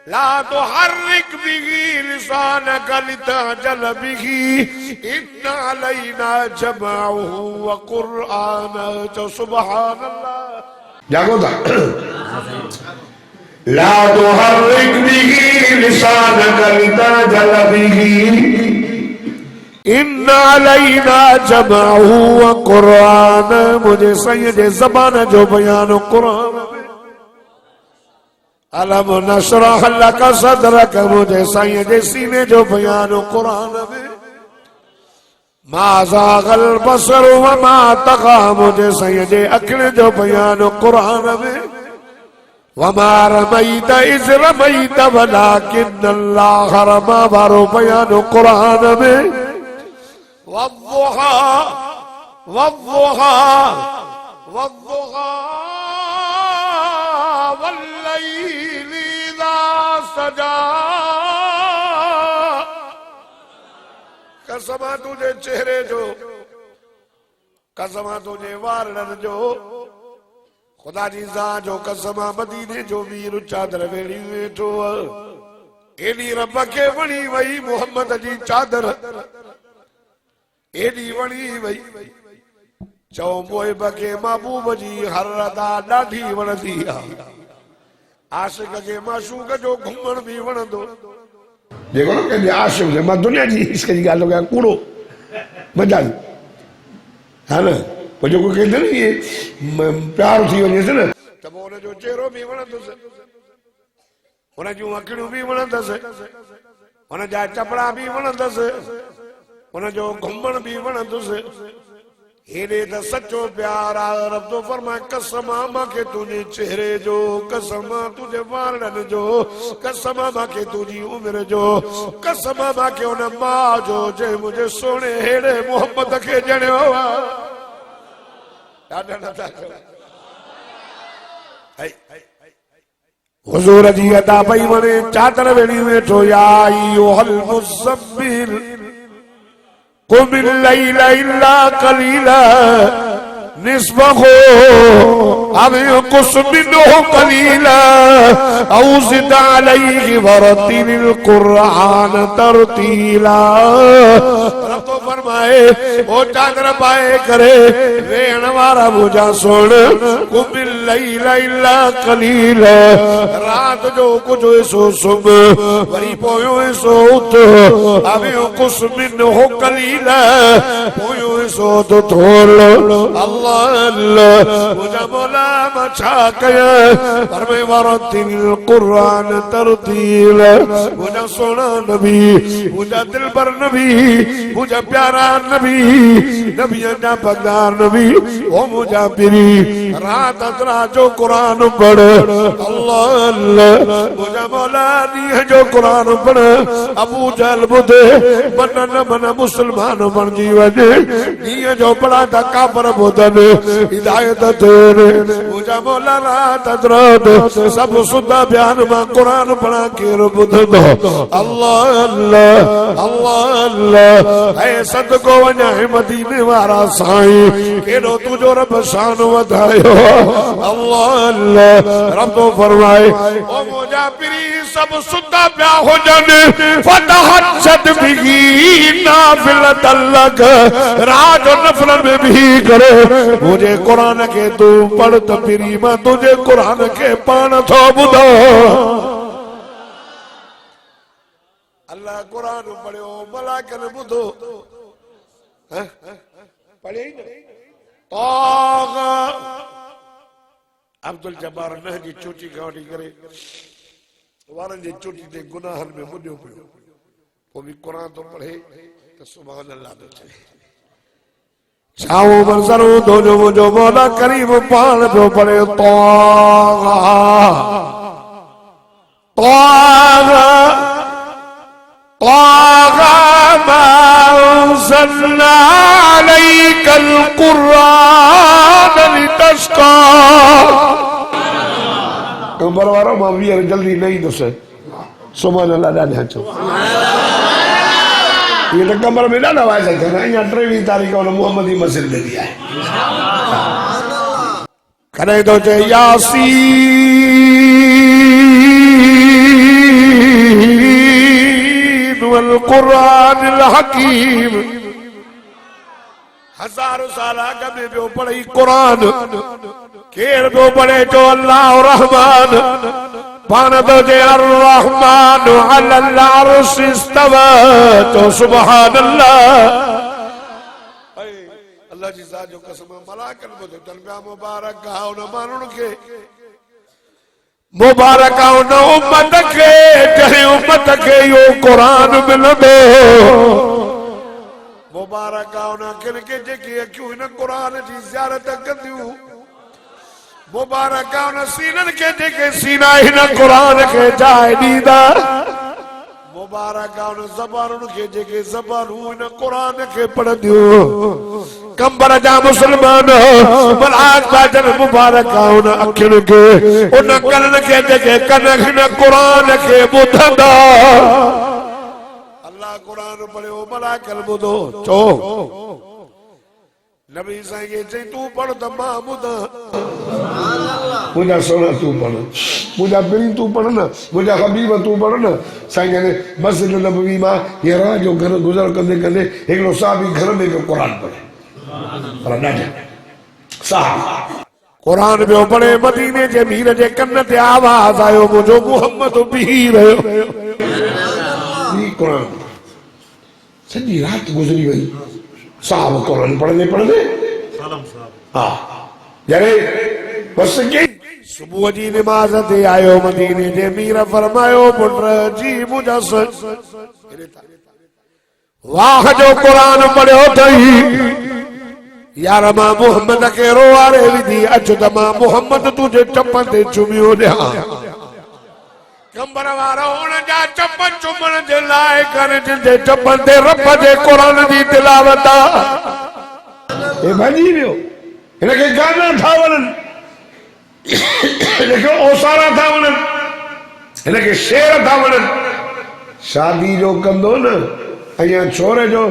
ला तुहर्रिक बिही लिसानक लितअजल बिही इन्ना अलैना जमअहु व कुरआन जो सुभान अल्लाह जागो था ला तुहर्रिक बिही लिसानक लितअजल बिही इन्ना अलैना जमअहु व कुरआन मुझे साईं जे ज़बान जो बयान कुरान अलम नशरह लक सदरक मुझे साईं जे सीने जो बयान कुरान में मा ज़ागल बसर व मा तग़ा मुझे साईं जे अखियुनि जो बयान कुरान में वमा रमैत इज़ रमैत वलाकिन अल्लाह रमा वारो बयान कुरान में वद्दुहा वद्दुहा वद्दुहा सजा कसम तुझे चेहरे जो कसम तुझे वारन जो खुदा जी ज़ा जो कसम मदीने जो वीर चादर वेड़ी वेठो एडी रब के वणी वई मोहम्मद जी चादर एडी वणी वई चो मोए बके महबूब जी हर रदा ॾाढी वणंदी आशिक के माशूक जो घुमण भी वणंदो देखो ना कहते आशिक से मां दुनिया जी इश्क जी गाल हो कूड़ो मजाक है ना वो जो कोई कहते ना ये प्यार थी वञे से न त पोइ उनजो चेहरो बि वणंदुसि उन जूं अखियूं बि वणंदसि उन जा चपड़ा बि वणंदसि उनजो घुमण बि वणंदुसि हेॾे त सचो प्यार आहे रब तो फरमाए कसम मूंखे तुंहिंजे चेहरे जो कसम तुंहिंजे वारनि जो कसम मूंखे तुंहिंजी उमिरि जो कसम मूंखे उन माउ जो जंहिं मुंहिंजे सोणे हेड़े मोहम्मद खे ॼणियो आहे हुजूर जी अदा पई वणे चादर वेड़ी वेठो या अय्युहल मुज़म्मिल कुम लैला इल्ला कलीला निस्बहु अब युकुस मिन्हु कलीला औ ज़िद अलैहि वरतिल कुरान तरतीला रब तो फरमाए ओ चादर पाए करे वेण वारा मुझा सुन कुम लैला इल्ला कलीला रात जो कुछ सो सुब वरी पोयो सो उठ अब युकुस मिन्हु कलीला पोयो सो तो थोल अल्लाह मुझा मौला मचा कया फरमाए वरतिल कुरान तरतील मुझा सोना नबी मुझा दिलबर नबी मुझा प्यारा नबी नबियन जा पगदार नबी ओ मुझा पीरी रात अतरा जो कुरान पढ़ अल्लाह अल्लाह मुझा मौला नीह जो कुरान पढ़ अबू जहल बुधे मन न मन मुसलमान बणजी वञे नीह जो पढ़ा त काफर बुधन हिदायत तेरे मुझा मौला रात अदरात सब सुधा बयान मां कुरान पढ़ा केर बुधंदो अल्लाह अल्लाह अल्लाह अल्लाह ऐ सदको वञा मदीने वारा साईं केॾो तुंहिंजो रब शान वधायो अल्लाह अल्लाह रब फरमाए ओ मुझा पीरी सब सुधा पिया हुजनि फतहज्जद बिही नाफ़िलत लक रात जो नफ़िल में भी करे मुझे कुरान के तू पढ़ त पीरी मां तुझे कुरान के पाण थो ॿुधो अल्लाह कुरान पढ़ियो मलाइकनि ॿुधो पढ़े तागा अब्दुल जब्बार न जी चोटी खां वठी करे वारनि जी चोटी ते गुनाहनि में मुॾियो पियो पोइ बि कुरान थो पढ़े त सुभान अल्लाह थो चए छाओ मंज़र दो जो मुझो मौला करीम पान पियो पढ़े तागा तागा तागा मा अंज़लना अलैकल कुरान लितश्क़ा कमर वारो मां वीर जल्दी नहीं दसे सुभान अल्लाह ॾाढा चो ये तो कमर में ॾाढा वाए सघंदा आहिनि अञा 23 तारीख़ उन मोहम्मदी मस्जिद में दी आहे कॾहिं थो चए यासीन वल क़ुरानिल हकीम हज़ार साल अॻु में पियो पढ़े क़ुरान केर पियो पढ़े जो अल्लाह रहमान पान तो जे अर्रहमान अलल अर्श इस्तवा तो सुभान अल्लाह अल्लाह जी ज़ात जो कसम मलाइकनि ॿुधो तनबा मुबारक आहे उन माण्हुनि खे मुबारक आहे उन उम्मत खे जंहिं उम्मत खे इहो क़ुरान मिलंदो मुबारक आहे उन अखियुनि खे जेकी अखियूं हिन क़ुरान जी ज़ियारत कंदियूं मुबारक उन सीननि के जेके सीना हिन कुरान के जाए ॾींदा मुबारक उन ज़बानुनि के जेके ज़बानूं हिन कुरान के पढ़ंदियूं कंबर जा मुसलमान मलाक बाजन मुबारक उन अखिन के उन कन के जेके कन खन कुरान के बुधंदा अल्लाह कुरान पढ़ो मलाकल बुधो चो नबी साईं के चई तू पढ़ त मां बुधा मुझा सोना तू पढ़ मुझा बिरी तू पढ़ न मुझा हबीब तू पढ़ न साईं ने मस्जिद नबवी मां ये राह जो घर गुजर कंदे कंदे एकड़ो साहबी घर में जो कुरान पढ़े पर ॾाढा साहब कुरान पियो पढ़े मदीने जे मीर जे कन ते आवाज़ आयो मुझो मोहम्मद बीही रहियो कुरान सॼी रात गुज़री वई साहब कुरान पढ़ंदे पढ़ंदे हाँ जॾहिं बस कई सुबुह जी निमाज़ ते आयो मदीने जे मीर फरमायो पुट जी मुंहिंजा वाह जो कुरान पढ़ियो अथई यार मां मोहम्मद के रोआरे विधी अच त मां मोहम्मद तुझे चपन ते चुमियो ॾियां कंबर वारा हुन जा चप चुमण जे लाइ कर जिते चपन ते रब जे कुरान जी तिलावत ए भॼी वियो हिनखे गाना था वञनि हिनखे ओसारा था वञनि हिनखे शेर था वञनि शादी जो कंदो न अञा छोरे जो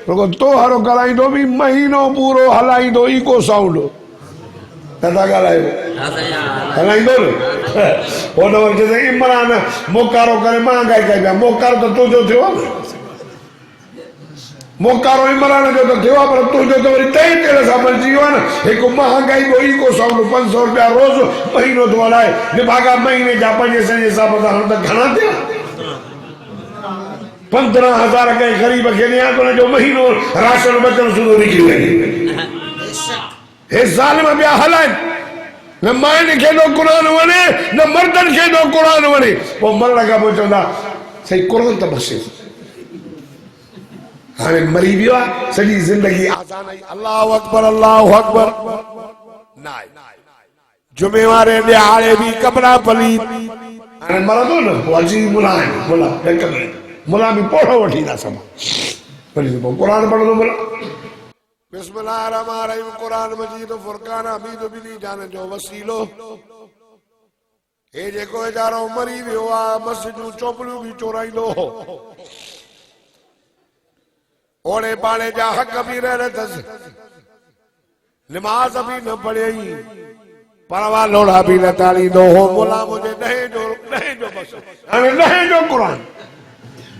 रुगो तो हरो कराईंदो बि महीनो पूरो हलाईंदो इको साउंड नथा ॻाल्हायो हलाईंदो न हुन वक़्त ते इमरान मोकारो करे महांगाई कई पिया मोकारो त तुंहिंजो थियो आहे मोकारो इमरान जो त थियो आहे पर तुंहिंजो त वरी तई तेल सां बणिजी वियो आहे न हिकु महांगाई जो इको साउंड 500 रुपया रोज़ महीनो थो हलाए निभागा महीने जा 5 सौ हिसाब सां हाणे त घणा थिया 15,000 के गरीब के लिए तो जो महीनो राशन बचन शुरू निकली वही हे जालिम बिया हलाइन न माइन के दो कुरान वने न मर्दन के दो कुरान वने वो मरण का बोचंदा सही कुरान त बस हाने मरी वियो सजी जिंदगी आसान आई अल्लाहु अकबर ना जुमे वारे दिहाड़े भी कपड़ा पली हाने मरदो न वाजी मुलान बोला एक मुला भी पढ़ो वठी ना समा कुरान पढ़ो मुला बिस्मिल्लाहिर्रहमानिर्रहीम कुरान मजीद फुरकान हमीद बिनी जान जो वसीलो ए जेको इजारो मरी वियो आ मस्जिदूं चोपड़ियूं भी चोराईंदो ओड़े पाड़े जा हक भी रहे थस नमाज भी न पढ़ई परवा लोड़ा भी न तालींदो हो मुला मुझे ॾहे जो बस हाणे ॾहे जो कुरान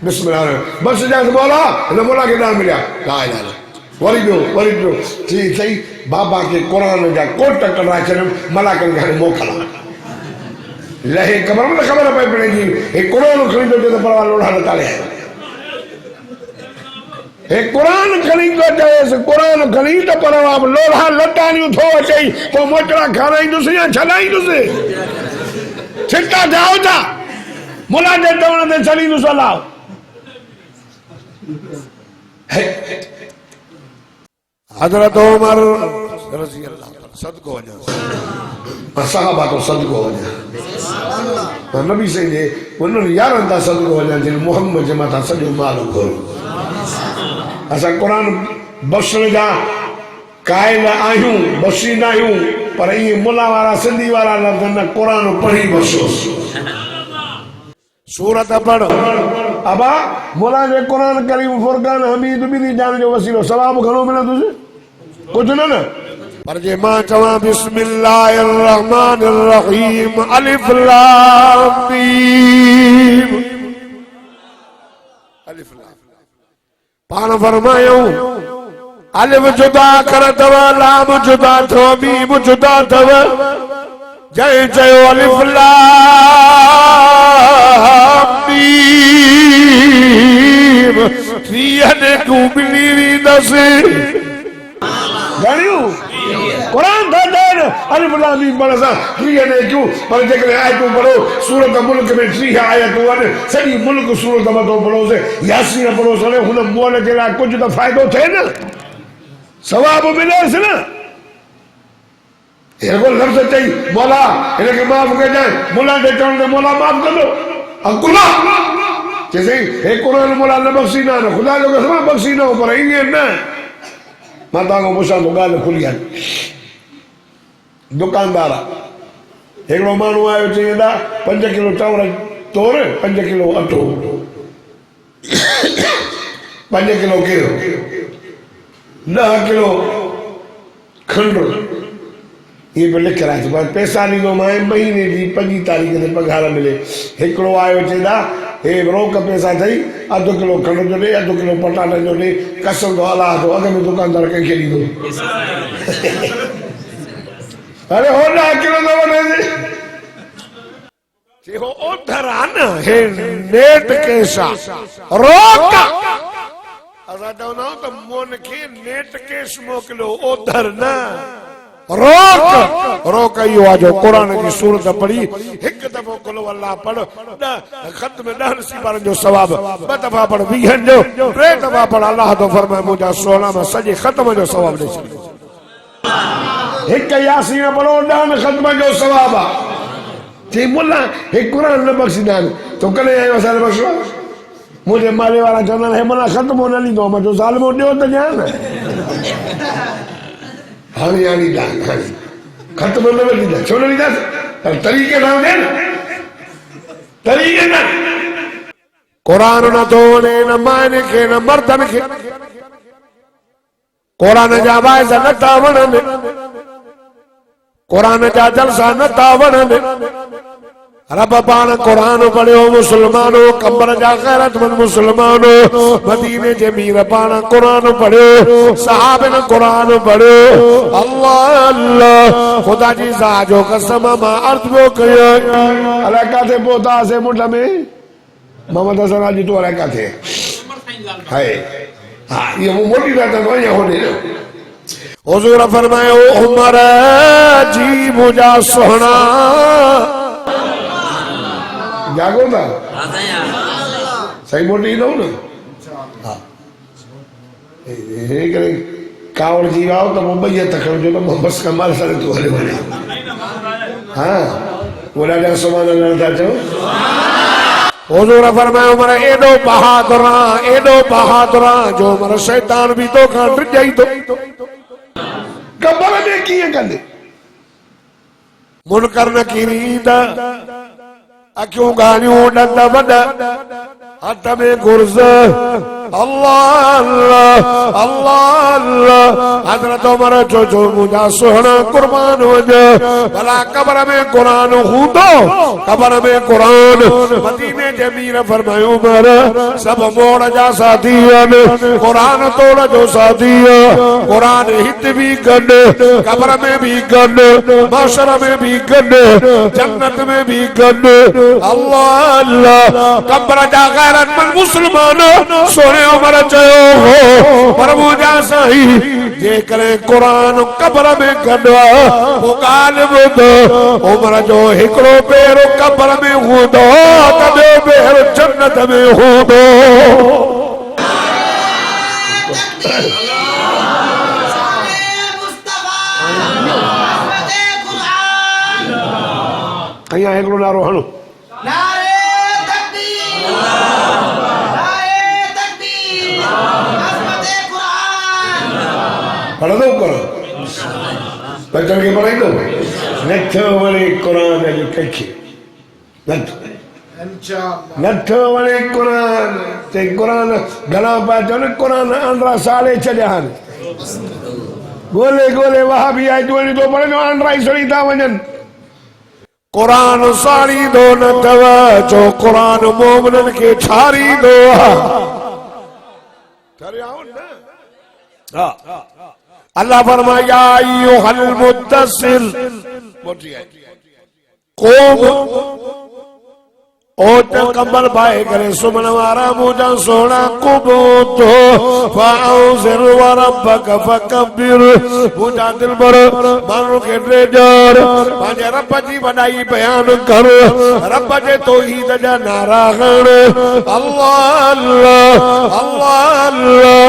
बिस्मिल्लाह बस जाके बोला न बोला के नाम मिला ला इलाहा वरी जो जी सही बाबा के कुरान जा कोट कढाए छॾियमि मलाकनि खे हाणे मोकला लहे ख़बर पई पड़ेगी हे कुरान खणींदो त परवा लोड़ा न ताले आयो हे कुरान खणी तो चयसि कुरान खणी त परवा लोड़ा लटानियूं थो अचई पोइ मोचड़ा खाराईंदुसि या छॾाईंदुसि छिटा जाओ था मुला जे चवण ते छॾींदुसि अलाह हजरत उमर रज़ी अल्लाह सदको वञा सहाबा तो सदको वञा नबी साईं जे उन्हनि यारनि था सदको वञा जिन मोहम्मद जे मथां सॼो माल घोर असां क़ुरान बख़्शण जा क़ाइल आहियूं बख़्शींदा आहियूं पर इहे मुला वारा सिंधी वारा लफ़्ज़ न क़ुरान पढ़ी बख़्शोसि सूरत पढ़ अबा मुला जे कुरान करीम फुरकान हमीद बिनी जान जो वसीलो सवाब घणो मिलंदुसि कुछ न पर जे मां चवां बिस्मिल्लाहिर्रहमानिर्रहीम अलिफ लाम मीम अलिफ लाम पाण फरमायो अलिफ जुदा कर अथव लाम जुदा अथव मीम जुदा अथव जंहिं चयो अलिफ लाम मीम ने डूबली वेंदसि घणियूं कुरान था ॾियनि अलिफ लाम मीम पढ़ण सां 30 ने क्यों पर जेकॾहिं आयतूं पढ़ो सूरत मुल्क में 30 आयतूं आहिनि सॼी मुल्क सूरत मथो पढ़ोसि यासीन पढ़ोसि हुन मोल जे लाइ कुझु त फ़ाइदो थिए न सवाब मिलेसि न एगो लफ़्ज़ चई मौला हिनखे माफ़ कजांइ मुला जे चवण ते मौला माफ़ कंदो अकुला चइसई हे कुरान मुला न बख़्शींदा न ख़ुदा जो कसम बख़्शींदा पर ईअं न माता को पुछां तो गाल खुली है दुकानदार एकड़ो मानू आयो चेदा 5 किलो चावल तोड़ 5 किलो अटो 5 किलो केरो 10 किलो खंड ये पे लिख रहा है पैसा नहीं दो मैं महीने की 5 तारीख से पगार मिले एकड़ो आयो चेदा हे रोक पैसा थई आधो किलो खंड जो दे आधो किलो पटाटा जो दे कसम तो अल्लाह तो अगर मैं दुकानदार के दी दो अरे हो 10 किलो तो बने जे हो उधर आना है नेट केसा रोक असा चवंदा तो मोन के नेट केस मोकलो उधर ना रोक रोक यो आजो कुरान की सूरत पढ़ी एक दफो कुल अल्लाह पढ़ खत में 10 नसीबारन जो सवाब 2 दफा पढ़ 20 जो 3 दफा पढ़ अल्लाह तो फरमाए मुझा 16 में सजे खत्म जो सवाब दे एक यासीन पढ़ो 10 खत्म जो सवाब जे मुल्ला एक कुरान न बख्शिदान तो कले आयो साल बख्शो मुझे मारे वाला चवंदा है मना खत्म होने ली दो मजो साल में ॾियो त ॼाण हाणे यानी दान खत्म न लीदा छो न लीदा तरीके ना दे तरीके ना कुरान न तो ने न माने के न मर्दन के कुरान जा वाइज़ न तावण में कुरान जा जलसा न तावण में रब पान कुरान पढ़ियो मुसलमानो कबर जा गैरतमंद मुसलमानो मदीने जे मीर पान कुरान पढ़ियो सहाबन कुरान पढ़ियो अल्लाह अल्लाह खुदा जी साजो कसम मां अर्थ बो कयो अला काथे पोता से मुठ में मोहम्मद हसन जी तो अला काथे हाय हां ये मोटी बात है ये होने हुजूर फरमायो उमर जी मुझा सोहना जागो ना सही मोटी दो ना हाँ करे कावड़ जी आओ तो मुंबई तक जो तो बस कमाल सारे तू हले वाले हाँ बोला जा सुभान अल्लाह था जो हुजूर फरमाया उमर एडो बहादुरा जो मर शैतान भी तो खान जाई तो कबर में किए कंदे मुनकर न कीरीदा अक्यों गानियों डंडा बड़ा हथ में गुर्ज अल्लाह अल्लाह अल्लाह अल्लाह हजरत उमर जो मुझा सोहना कुर्बान वजो भला कब्र में कुरान हूंदो कब्र में कुरान मदीने जे मीर फरमायो उमर सब मोड़ जा साथी आहिनि कुरान तोड़ जो साथी कुरान हित भी गड कब्र में भी गड माशर में भी गड जन्नत में भी गड अल्लाह अल्लाह कब्र जा गैरतमंद मुसलमान सोने उमर चयो हो प्रभु जा साईं जे करे कुरान कब्र में गडवा वो गालिब दो उमर जो हिकड़ो पैर कब्र में हूंदो त ॿियो पैर जन्नत में हूंदो अया हिकड़ो नारो हणो पढ़ दो करो बच्चन के पढ़ाई दो नथो वणे कुरान जी कखे नथो वणे कुरान ते कुरान घणा पा चवनि कुरान आंध्रा साड़े छॾिया आहिनि ॻोल्हे ॻोल्हे वहाबी आई तूं तो पढ़ जो आंध्रा ई सड़ी था वञनि कुरान साड़ींदो न अथव जो कुरान मोमिननि खे ठारींदो आहे अल्लाह फरमाया अय्युहल मुद्दस्सिर ओ त कंबल पाए करे सुमन वारा मुझा सोना कुबूतो फाउज़िर व रब्बक फकब्बिर मुझा दिल पर मानो के ड्रेजर पांजे रब जी वडाई बयान कर रब जे तौहीद जा नारा गण अल्लाह अल्लाह अल्लाह अल्लाह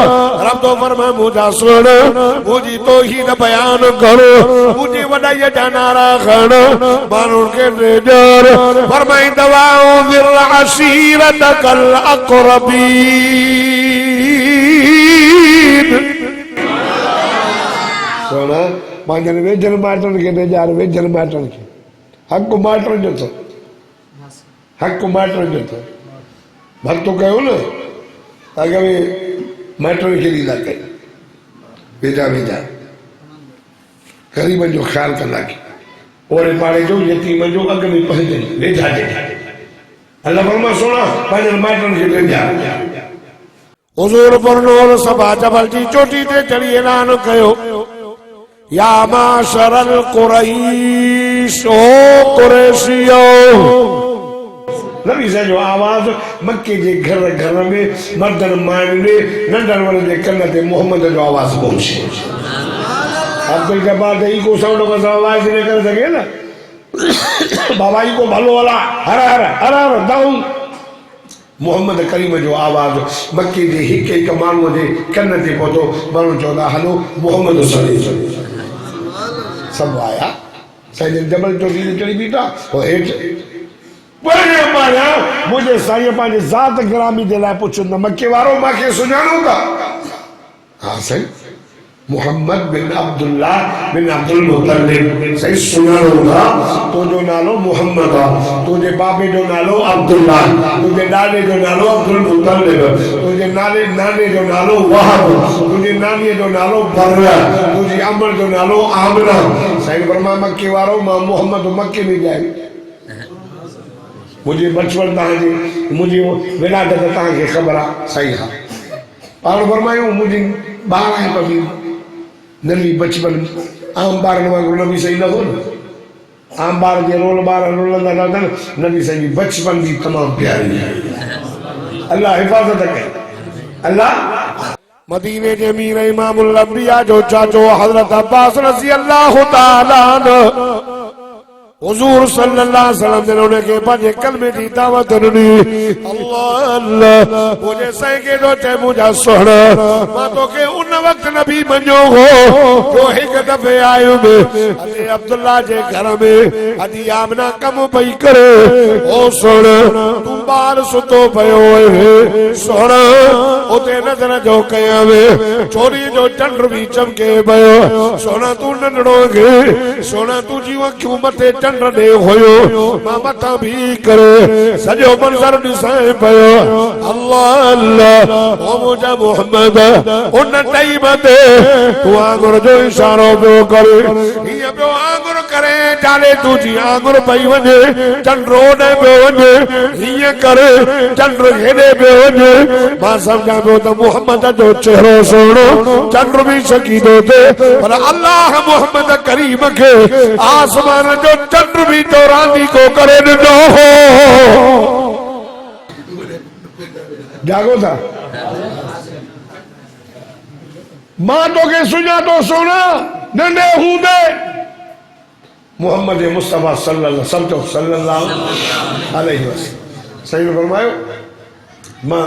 रब तो फरमाए मुझा सुन मुझी तौहीद बयान कर मुझी वडाई जा नारा गण मानो के ड्रेजर फरमाई दवाओ عشيرتك الأقربين पंहिंजनि वेझनि माइटनि खे ॾेजारे वेझनि माइटनि खे हक़ माइटनि जो अथव हक़ माइटनि जो अथव भक्तो कयो न अॻे माइटनि खे ॾींदा कयो वेझा वेझा ग़रीबनि जो ख़्यालु कंदा कयो ओड़े पाड़े जो यतीम जो अॻ में पंहिंजनि वेझा ॾेजा अल्लाह फरमा सोना पंहिंजनि माइटनि खे ॾेजा हुज़ूर पुरनूर सभा जबल जी चोटी ते चढ़ी ऐलान कयो या माशरल कुरैश ओ कुरैशियो नबी साईं जो आवाज़ मक्के जे घर घर में मर्दनि मायुनि में नंढनि वॾनि जे कन ते मोहम्मद जो आवाज़ पहुचे अब्दुल जब्बार ते इको साउंड में आवाज़ न करे सघे न बाबा इको भलो वाला हर हर हर हर दाऊं मोहम्मद करीम जो आवाज़ मक्के जे हिक हिक माण्हूअ जे कन ते पहुतो माण्हू चवंदा हलो मोहम्मद सभु आया साईं जबल चोटी ते चढ़ी बीठा हेठि मुझे साईं पंहिंजे ज़ात गिरामी जे लाइ पुछंदा मके वारो मूंखे सुञाणो था हा साईं मोहम्मद बिन अब्दुल्ला बिन अब्दुल मुतलिब साईं सुञाणो था तुंहिंजो नालो मोहम्मद आहे तुंहिंजे बाबे जो नालो अब्दुल्ला तुंहिंजे ॾाॾे जो नालो अब्दुल मुतलिब तुंहिंजे नाने जो नालो वहब तुंहिंजी नानीअ जो नालो बर्र तुंहिंजी अमर जो नालो आमना साईं फरमा मके वारो मां मोहम्मद मके में ॼाए मुझे बचपन तव्हांजी मुंहिंजी विलादत तव्हांखे ख़बर आहे सही आहे पाण फरमायूं मुंहिंजी ॿार आहे पवी नंढी बचपन आम ॿारनि वांगुरु नबी सही न हो न आम ॿार जे रोल ॿार रोलंदा न अथनि नबी सही जी बचपन बि तमामु प्यारी आहे अल्लाह हिफ़ाज़त कई अल्लाह मदीने जे अमीर इमामुल अंबिया जो चाचो हज़रत अब्बास रज़ी अल्लाह तआला अन्हु हुजूर सल्लल्लाहु अलैहि वसल्लम ने उनके पंहिंजे कलमे जी दावत ॾिनी अल्लाह अल्लाह मुझे साईं के जो चए मुंहिंजा सोहणा मां तोखे उन वक्त नबी मञो हो जो हिकु दफ़े आयो अॼु अब्दुल्ला जे घर में अॼु आमना कम पई करे ओ सोहणा तूं ॿार सुतो पियो सोहणा उते नज़र जो कयां चोरी जो चंड बि चमके पियो सोहणा तूं नंढड़ो खे सोहणा तुंहिंजी अखियूं मथे चंड ॾे हुयो मां मथां भी करे सॼो मंज़र ॾिसां पियो अल्लाह अल्लाह ओ मुंहिंजा मोहम्मद उन टाइम ते तूं आंगुर जो इशारो पियो करे हीअं पियो आंगुर करे जाले तुंहिंजी आंगुर पई वञे चंड ओॾे पियो वञे हीअं करे चंड हेॾे पियो वञे मां सम्झां पियो त मोहम्मद जो चेहरो सुहिणो चंड बि शकीदो थिए पर अल्लाह मोहम्मद करीम खे आसमान जो चंड भी तो रांदी को करे ॾिनो हो जागो था मां तोखे सुञातो सोना नंढे हूंदे मोहम्मद मुस्तफा सल्लल्लाहु अलैहि वसल्लम सही फरमायो मां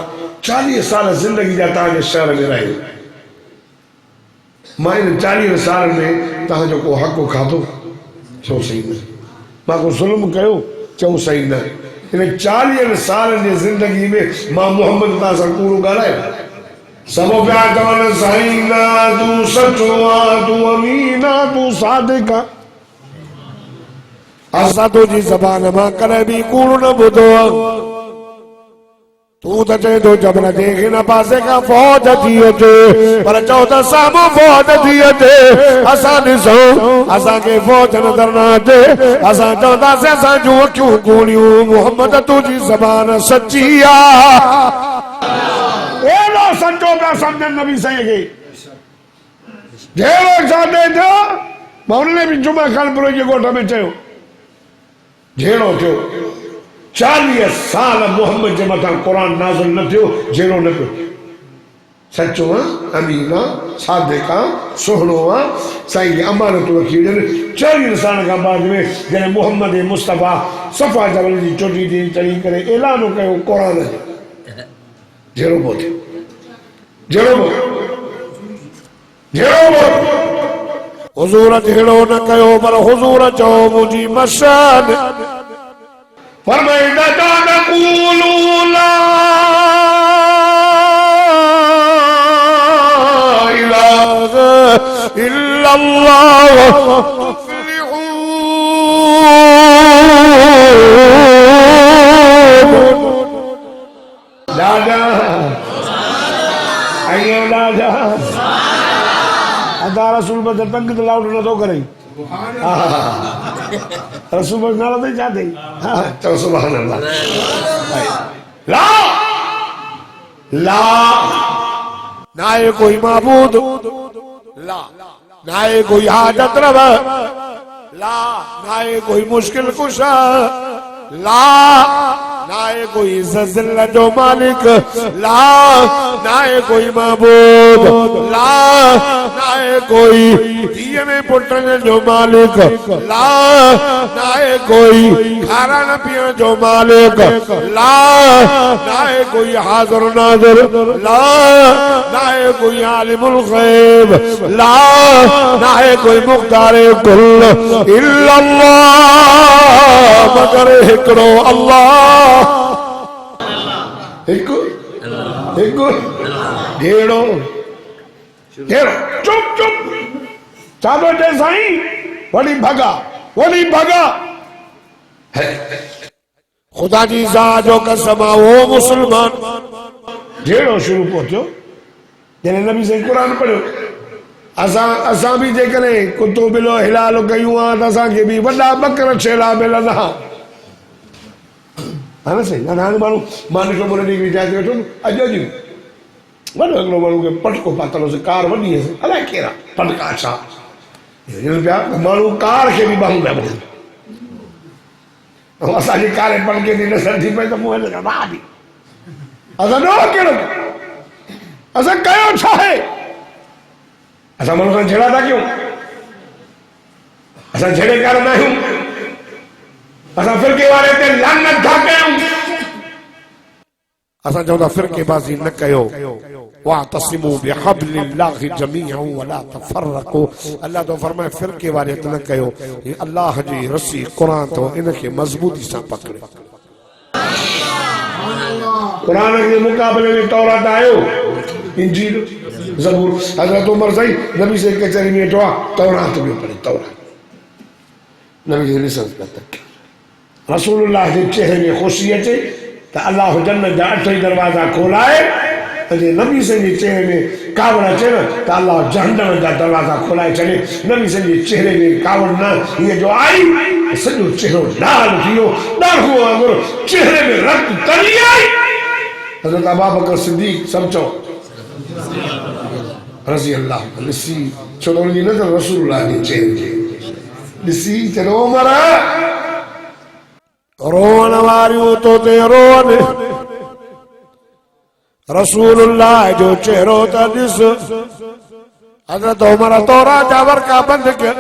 40 साल जिंदगी जा तव्हांजे शहर में रहियो मां इन 40 साल में तव्हांजो को हक़ खाधो छो सही न मां को ज़ुल्म कयो चऊं सही न इन 40 सालनि जी ज़िंदगी में मां मोहम्मद तव्हां सां कूड़ो ॻाल्हायो सभु पिया चवनि साईं न तूं सचो आहे तूं अमीन आहे तूं सादिक आहे असां तुंहिंजी ज़बान मां कॾहिं बि कूड़ न ॿुधो आहे तू तो चए तो जब न देखे न पासे का फौज थी अचे पर चओ त साम्हूं फौज थी अचे असां ॾिसो असांखे फौज नज़र न अचे असां चवंदासीं असां जूं अखियूं कूड़ियूं मोहम्मद तुंहिंजी ज़बान सची आहे एॾो सचो पिया सम्झनि नबी साईं खे जहिड़ो सादे थियो मां उन बि जुमा खानपुर जे ॻोठ में चयो जहिड़ो थियो 40 साल मोहम्मद जे मथां क़ुरान नाज़िल न थियो जहिड़ो न पियो सचो आहे अमीन आहे सादिक आहे सुहिणो आहे साईं जी अमानत रखी वञनि 40 साल खां बाद में जॾहिं मोहम्मद मुस्तफ़ा सफ़ा जबल जी चोटी ते चढ़ी करे ऐलान कयो क़ुरान जहिड़ो पोइ थियो जहिड़ो हुज़ूर जहिड़ो न कयो पर हुज़ूर चओ मुंहिंजी मशान फरमाईंदा न कूलू ला इलाहा इल्ला इल्लल्लाह तुफ्लिहून। दादा आइयो दादा अदा रसूल पर तंग तो लाउड न तो करे रसूल पर नाला तो जाते हां तो सुभान अल्लाह। ला ला ना है कोई माबूद, ला ना है कोई हाजत रवा, ला ना है कोई मुश्किल कुशा, ला ना है कोई ज़िल्ल जो मालिक, ला ना है कोई माबूद, ला ना है कोई दिए में पुटने जो मालिक, ला ना है कोई खाना न पिया जो मालिक, ला ना है कोई हाज़िर नाज़िर, ला ना है कोई आलिमुल गैब, ला ना है कोई मुख्तारे कुल इल्लल्लाह मगर हिकड़ो अल्लाह। हिकु हिकु ढेड़ो ढेड़ो चुप चुप चादो दे साईं वड़ी भगा खुदा जी ज़ात जो कसम वो मुसलमान ढेड़ो शुरू पहुंचो जने नबी से कुरान पढ़ो असा भी जे करे कुतो बिलो हिलाल कयूं आ त असा के भी वडा बकर छेला मिलंदा हां सही ना मानू मालिक बोले दी विचार बैठो अजो जी वडो अगलो मानू के पटको पातलो से कार वडी है अला केरा पटका छा ये प्या मानू कार के भी बाहु ना बोल हम असा जी कार पट के दी नसर थी पे तो मुंह लगा बादी असा नो केरो असा कयो छा है असा मानू छेड़ा था क्यों असा छेड़े कर ना हूं असा फिरके वाले ते लानत था कयूं असा चवंदा फिरकेबाज़ी न कयो वातसिमू बिहब्लिल्लाहि जमीअन वला तफर्रकू। अल्लाह तो फरमाए फिरके वाले न कयो ये अल्लाह जी रस्सी कुरान तो इनके मजबूती से पकड़े। कुरान के मुकाबले में तौरात आयो इंजील ज़बूर हज़रत उमर सही नबी से कचहरी में टवा तौरात में पढ़े तौरात नबी के रिसर्च करता रसूलुल्लाह के चेहरे में खुशी अचे तो अल्लाह जन्नत जा 8 दरवाजा खोलाए अजे नबी से चेहरे में कावड़ अचे न तो अल्लाह जहन्नम जा दरवाजा खोलाए छॾे। नबी से चेहरे में कावड़ न ये जो आई सॼो चेहरो लाल थियो ॾाढो वांगुरु चेहरे में रत तरी आई। हज़रत अबू बकर सिद्दीक़ समझो रज़ी अल्लाह ॾिसी छो त उनजी नज़र रसूलुल्लाह जे चेहरे ॾिसी चलो उमर रोअण वारियूं तो ते रोअन रसूलुल्लाह जो चेहरो त ॾिस। हज़रत उमर तौरात जा वर्का बंदि कया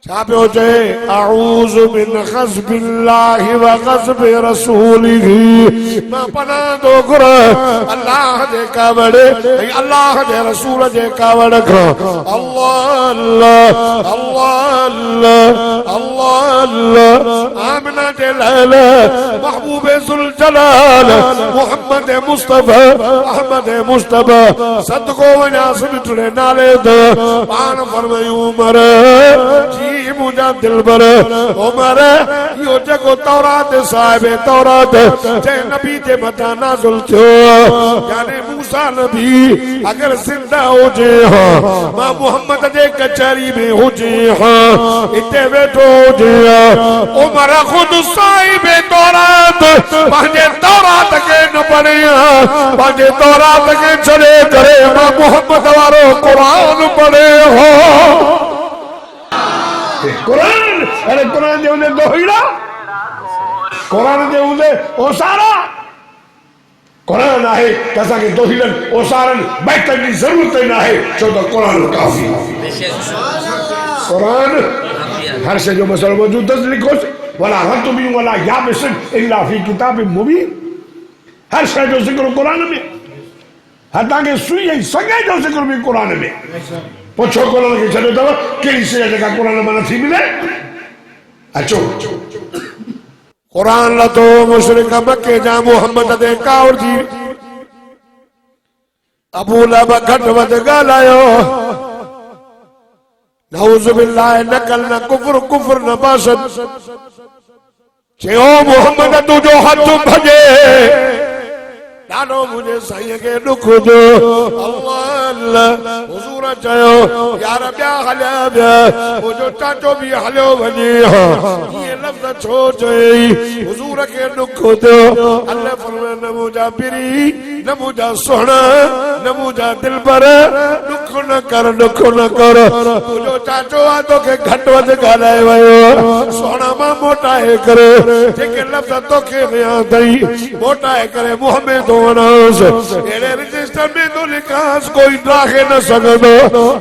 छा पियो चए अऊज़ु मिन ग़ज़बिल्लाहि व ग़ज़बि रसूलिही मां पनाह थो घुरां अल्लाह जे कावड़ ऐं अल्लाह जे रसूल जे कावड़ खां। अल्लाह अल्लाह अल्लाह अल्लाह अल्लाह आमिना जे लाल महबूब ज़ुल जलाल मोहम्मद मुस्तफा अहमद मुस्तफा सदको वञास मिठड़े नाले ते पान फरमायूं उमर जी मुझा दिल भर उमर यो जगो तौरात साहिब तौरात जे नबी जे मथा नाज़िल थियो यानी मूसा नबी अगर जिंदा हुजे हां मां मोहम्मद जे कचहरी में हुजे हां इते वेठो हुजे उमर खुद साहिब तौरात पंहिंजे तौरात के न पढ़े पंहिंजे तौरात के छॾे करे मां मोहम्मद वारो कुरान पढ़े हो। कुरान अरे कुरान जे उनके दोहिड़ा कुरान जे उनके ओसारा कुरान आहे त असांखे दोहिड़न ओसारन बैठन जी जरूरत न आहे छो त कुरान काफ़ी कुरान हर शइ जो मसलो मौजूद अथसि लिखोसि वला रतबी वला याबिस इल्ला फी किताब मुबीन हर शइ जो ज़िक्र कुरान में हर तव्हांखे सुई ऐं सॻे जो ज़िक्र भी कुरान में पुछो कुरान खे छॾियो अथव कहिड़ी शइ जेका कुरान में नथी मिले। अचो कुरान लथो मुशरिक मके जा मोहम्मद ते कावड़ जी अबू लहब घट वध ॻाल्हायो नाउज़ुबिल्लाह नकल न कुफ्र कुफ्र न बासत चयो मोहम्मद तुझो हथ भजे डालो मुझे साईं के दुख जो अल्लाह अल्लाह हुजूर चयो यार ॿिया हलिया ॿिया मुझो चाचो भी हलियो वञे ये लफ्ज़ छो चई हुजूर के दुख जो अल्लाह फरमाए न मुझा पिरी न मुझा सोहणा न मुझा दिलबर दुख न कर तुझो चाचो आ तोखे घटि वधि ॻाल्हाए वयो सोहणा मां मोटाए करे जेके लफ्ज़ तोखे विया अथई मोटाए करे मुंह में एड़े रजिस्टर में तो लिखास कोई ड्राहे न सकदो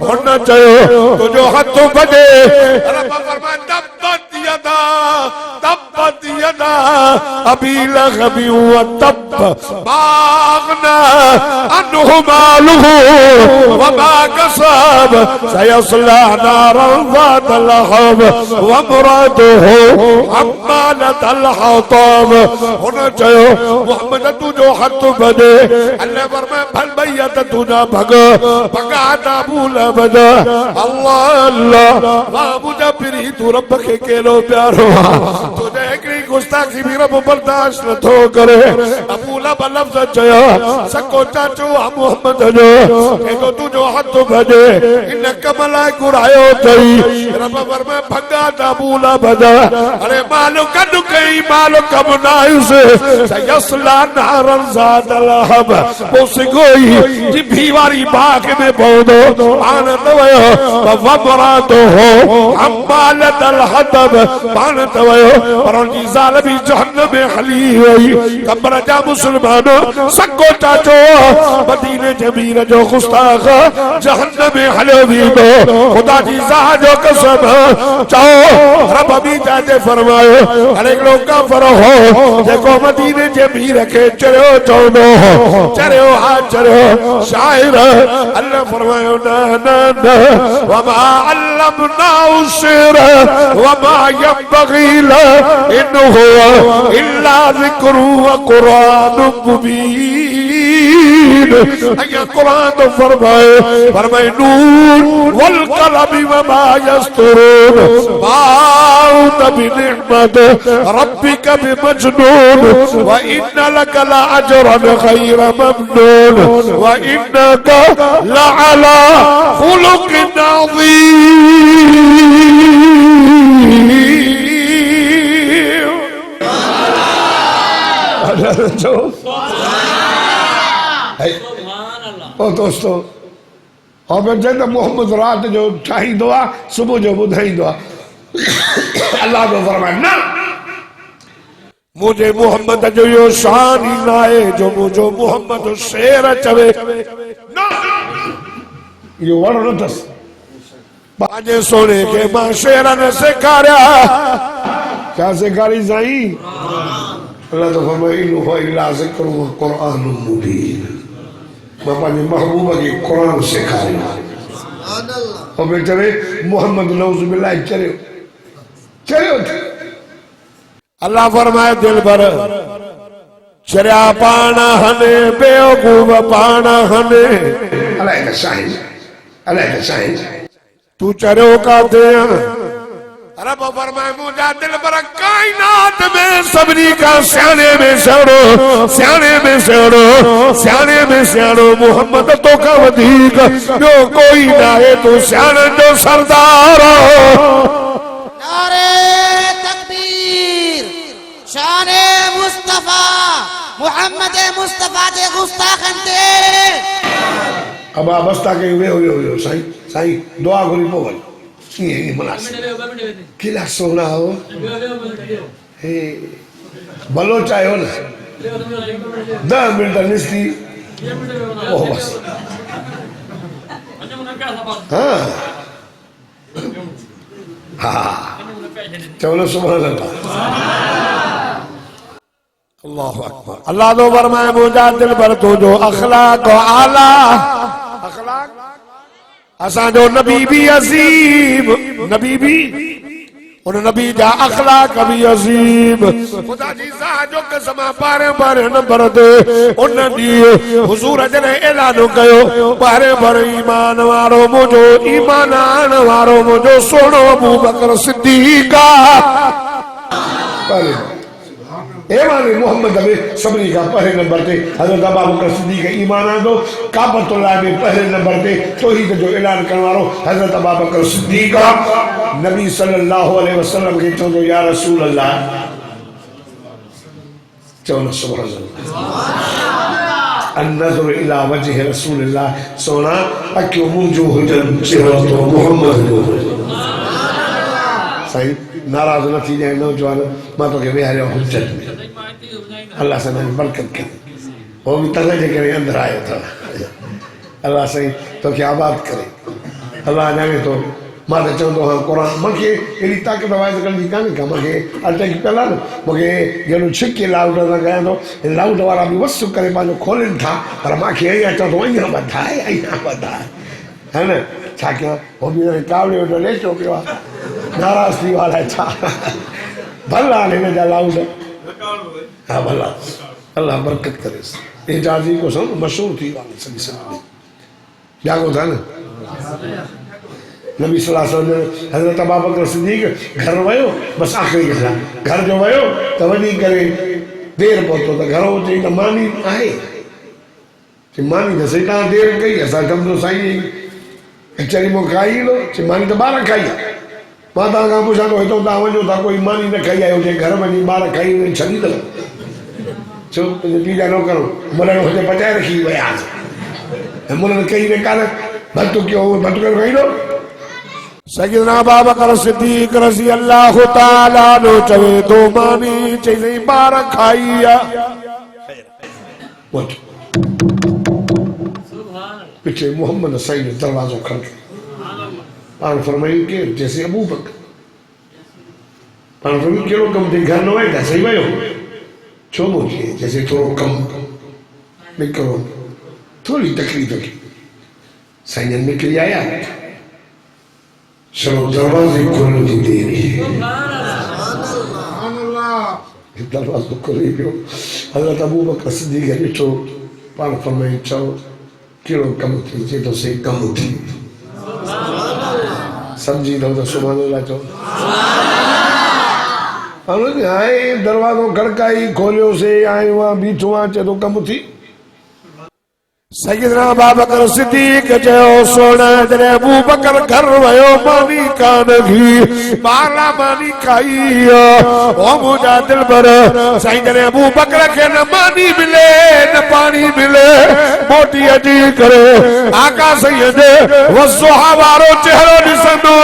हुन चयो तुझो हथ भजे रब फरमाए तब्बत यदा अबी लहबी व तब मागना अन्हु मालुहु व मा कसब सयस्ला नारन ज़ात लहब व मुरादुहु हम्मालतल हतब हुन चयो मोहम्मद तुझो हथ भजे अल्लाह फरमाए भल भैया त तुझा भगा ताबूल भजा अल्लाह अल्लाह वाह मुझा पिरी तू रब के केलो प्यारो तुझे एकड़ी गुस्ताखी भी रब बर्दाश्त न थो करे अबूला लफ्ज़ चयो सको चाचो मोहम्मद जो एतो तुझो हथ भजे इन कमला घुरायो थई रब फरमाए भगा ताबूल भजा अरे मालो कद कई मालो कम नायुस सयस्ला नारन ज़ात लहब पोसिगोई जिभी वारी बाग में पौधो आनंद वयो वबरातो हो अम्बालतल हतब आनंद वयो पर उनकी ज़ाल भी जहन्नम में हली वई कब्र जा मुसलमानो सको चाचो मदीने जमीर जो गुस्ताख जहन्नम में हलो वींदो खुदा जी ज़ात जो कसम चाओ रब भी जाते फरमायो अरे लोग काफिर हो जेको मदीने जमीर के चढ़ो चौदो चढ़ो हाथ चढ़ो शायर अल्लाह फरमायो ना ना ना वमा अल्लमनाहु शिर वमा यंबगी लहु इन हुवा इल्ला ज़िक्रुन व कुरानुम मुबीन अया कुरान तो फरमाए नून वल कलमी वमा यस्तुरून माउत बिनिअमत रब्बिक बिमजनून व इन्न लक लअजरन खैर ममनून व इन्नक लअला खुलुकिन अज़ीम। ओ दोस्तों और जैसे मोहम्मद रात जो चाहींदो आहे सुबुह जो ॿुधाईंदो आहे अल्लाह जो फरमाए न मुझे मोहम्मद जो यो शान ही ना है जो मुझो मोहम्मद शेर चवे ना यो वण न अथसि पंहिंजे सोने के मां शेर न सेखारिया क्या सेखारी साईं अल्लाह तो फरमाए इन्हु इला ज़िक्रुन व कुरानुम मुबीन मैं पंहिंजे महबूब खे कुरान सेखारियो और बेचारे मोहम्मद नऊज़ुबिल्लाह चरियो अल्लाह फरमाए दिल भर चरिया पाण हने बेवकूफ पाण हने अलाए त साईं तू चरियो काथे रब फरमाए मुझा दिल पर कायनात में सबनी का सियाने में सियाणो मोहम्मद तो का वधीक जो कोई ना है तू सियाणन जो सरदार नारे तकबीर शाने मुस्तफा मोहम्मद मुस्तफा दे गुस्ताखन दे अब अवस्था के वे हो साईं दुआ घुरी पोवल ये मनास किला सोना हो हे भलो चाहे ना 10 मिनट निस्ती ओ बस हाँ हाँ चलो सुभान अल्लाह अल्लाहु अकबर अल्लाह तो फरमाए मुझा दिल पर तो जो अखलाक आला अखलाक असा जो नबी भी अजीम नबी भी उन नबी जा अखलाक भी अजीब खुदा जी ज़ात जो कसम बारे बारे नंबर दे उन दी हुजूर जने ऐलान कयो बारे बारे ईमान वारो मुझो ईमान आन वारो मुझो सोनो अबू बकर सिद्दीक एवाने मोहम्मद में सबनी का पहले नंबर पे हजरत अबू बकर सिद्दीक ईमान आंदो काबतुल्लाह में पहले नंबर पे तौहीद जो ऐलान करवारो हजरत अबू बकर सिद्दीक नबी सल्लल्लाहु अलैहि वसल्लम के चो या रसूल अल्लाह चलो सुभान अल्लाह अन्नज़ुर इला वजह रसूलिल्लाह सोना अक्यो मुंजो हुजन चेहरो तो मोहम्मद जो सही नाराज न थी जाए नौजवान मां तो के वेहारियो हुज्जत में अल्लाह से मैंने बरकत कर वो भी तले के अंदर आया था अल्लाह सही तो क्या आबाद करे अल्लाह जाने तो मां तो चवंदो हाँ कुरान मूंखे अहिड़ी ताक़त वाइज करणी कान्हे का मूंखे अटैक पहला न मूंखे जहिड़ो छिके लाउड सां कयां थो लाउड वारा बि वस करे पंहिंजो खोलनि था पर मूंखे अञा चवंदो अञा वधाए है न छा कयां हो बि कावड़े वेठो लेचो पियो आहे नाराज़ थी वाला छा भला हिन जा लाउड हाँ भला अल्लाह बरकत करे एजाज़ी को सब मशहूर थी वाले सभी सब जागो था न नबी सल्लल्लाहु अलैहि वसल्लम हजरत अबू बकर सिद्दीक घर वयो बस आखिरी के साथ घर जो वयो तो वही करे देर पहुंचो तो घर चई तो मानी आहे मानी तो सही तव्हां देर कई असां सम्झो साईं कचहरी में खाई लो मानी तो ॿार खाई आहे मां तव्हां पुछां थो हितां तव्हां वञो था कोई मानी न खाई आयो हुजे घर वञी ॿार खाई वञी छॾी अथव छो पीउ जा नौकर मुलण हुते पचाए रखी वियासीं ऐं मुलण कई ने कान भत कयो भटकर खाईंदो सैयदना अबू बकर सिद्दीक रज़ी अल्लाह तआला नो चवे तो मानी चई ॿार खाई आहे पीछे मोहम्मद सही ने दरवाजो खड़के पान फरमाई के जैसे अबू बकर पान फरमाई केड़ो कम ते घर न वई सही वयो छो मुझे जैसे थोड़ो कम निकलो थोड़ी तकलीफ की साईं निकली आया चलो दरवाजे खोलने की देरी दरवाजो खोली पियो हजरत अबू बकर सिद्दीक ॾिठो पान फरमाई चओ केड़ो कम थी जे तो सही कम थी समझी लो तो सुभान अल्लाह चो आए दरवाजो खड़काई खोलियो से आए वहां बीठो आ चे तो कम थी सैयदना अबू बकर सिद्दीक जो सोना जरे अबू बकर घर वयो मानी कान घी बाला मानी खाई ओ मुझा दिल भर साईं जरे अबू बकर के न मानी मिले न पानी मिले मोटी अजी करे आका सैयद वो सुहावारो चेहरो दिसंदो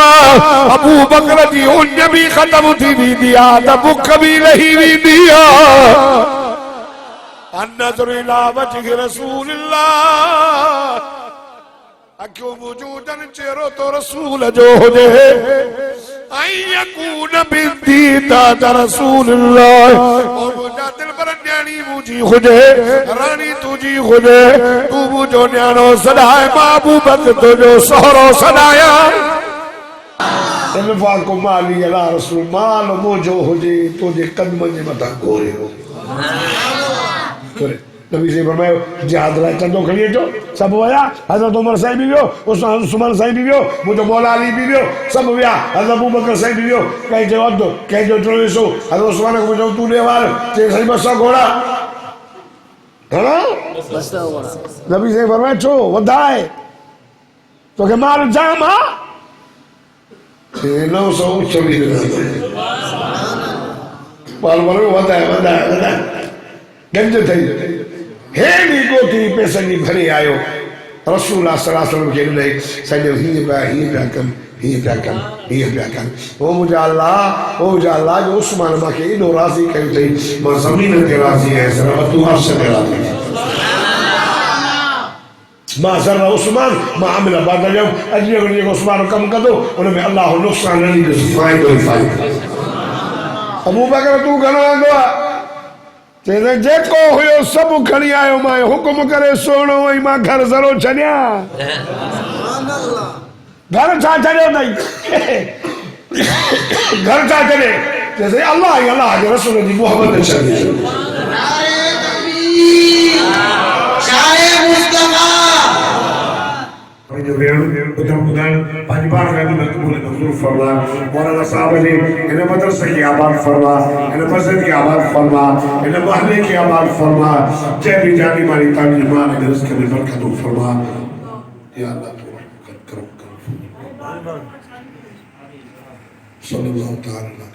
अबू बकर जी उन भी खत्म थी दी आ त भुख भी रही दी आ अन्नज़ुर इला वजह रसूलिल्लाह अक्यो वजूदन चेहरो तो रसूल जो हुजे आई यकून बिंदी ता रसूलिल्लाह ओ मुझा दिल पर न्याणी मुझी हुजे रानी तुझी हुजे तू मुझो न्याणो सदाए अबू बकर तुझो सोहरो सदाया इल्फा को माली अला रसूल माल मुझो हुजे तुझे कदमन जे मथा गोरे हो नबी से फरमायो जिहाद लाइ चंदो खणी अचो सब वया हजरत उमर साईं भी वियो उस्मान साईं भी वियो मुझो मौला अली भी वियो सब विया हजरत अबू बकर साईं भी वियो कहीं जो अधु कहीं जो 2400 हजरत उस्मान को पुछो तू ॾे वार चई साईं 200 घोड़ा घणा 200 घोड़ा नबी से फरमायो छो वधाए तोखे माल जाम आ 924 पाल बोलो वधाए गंज थई हेड़ी गोती पैसे की भरे आयो रसूल सल्लल्लाहु अलैहि वसल्लम के नहीं सजो ही प्या कर ओ मुझा अल्लाह जो उस्मान मा के एडो राजी कयो थई मां जमीन ते राजी है सिर्फ तू अर्श ते राजी मां जरा उस्मान मां अमल बाद जो अजो जो उस्मान कम कदो उन में अल्लाह नुकसान नहीं दे फायदो अबू बकर तू घणो आंदो चेले जेको हुयो सब खणी आयो मां हुकुम करे सोनो वई मां घर जरो छड्या घर छा छड्यो नहीं घर जा करे जैसे अल्लाह ही अल्लाह के रसूल जी मोहब्बत चली नारे तकबीर शान मुस्तफा जो वेण उधम उधर पांच बार का भी मकबूल मंजूर फरमा मौलाना साहब ने इन मदरसे की आबाद फरमा इन मस्जिद की आबाद फरमा इन महल्ले की आबाद फरमा जय भी जानी मारी तालीमान इन रिज़्क़ में बरकत फरमा या अल्लाह तो करम कर सल्लल्लाहु तआला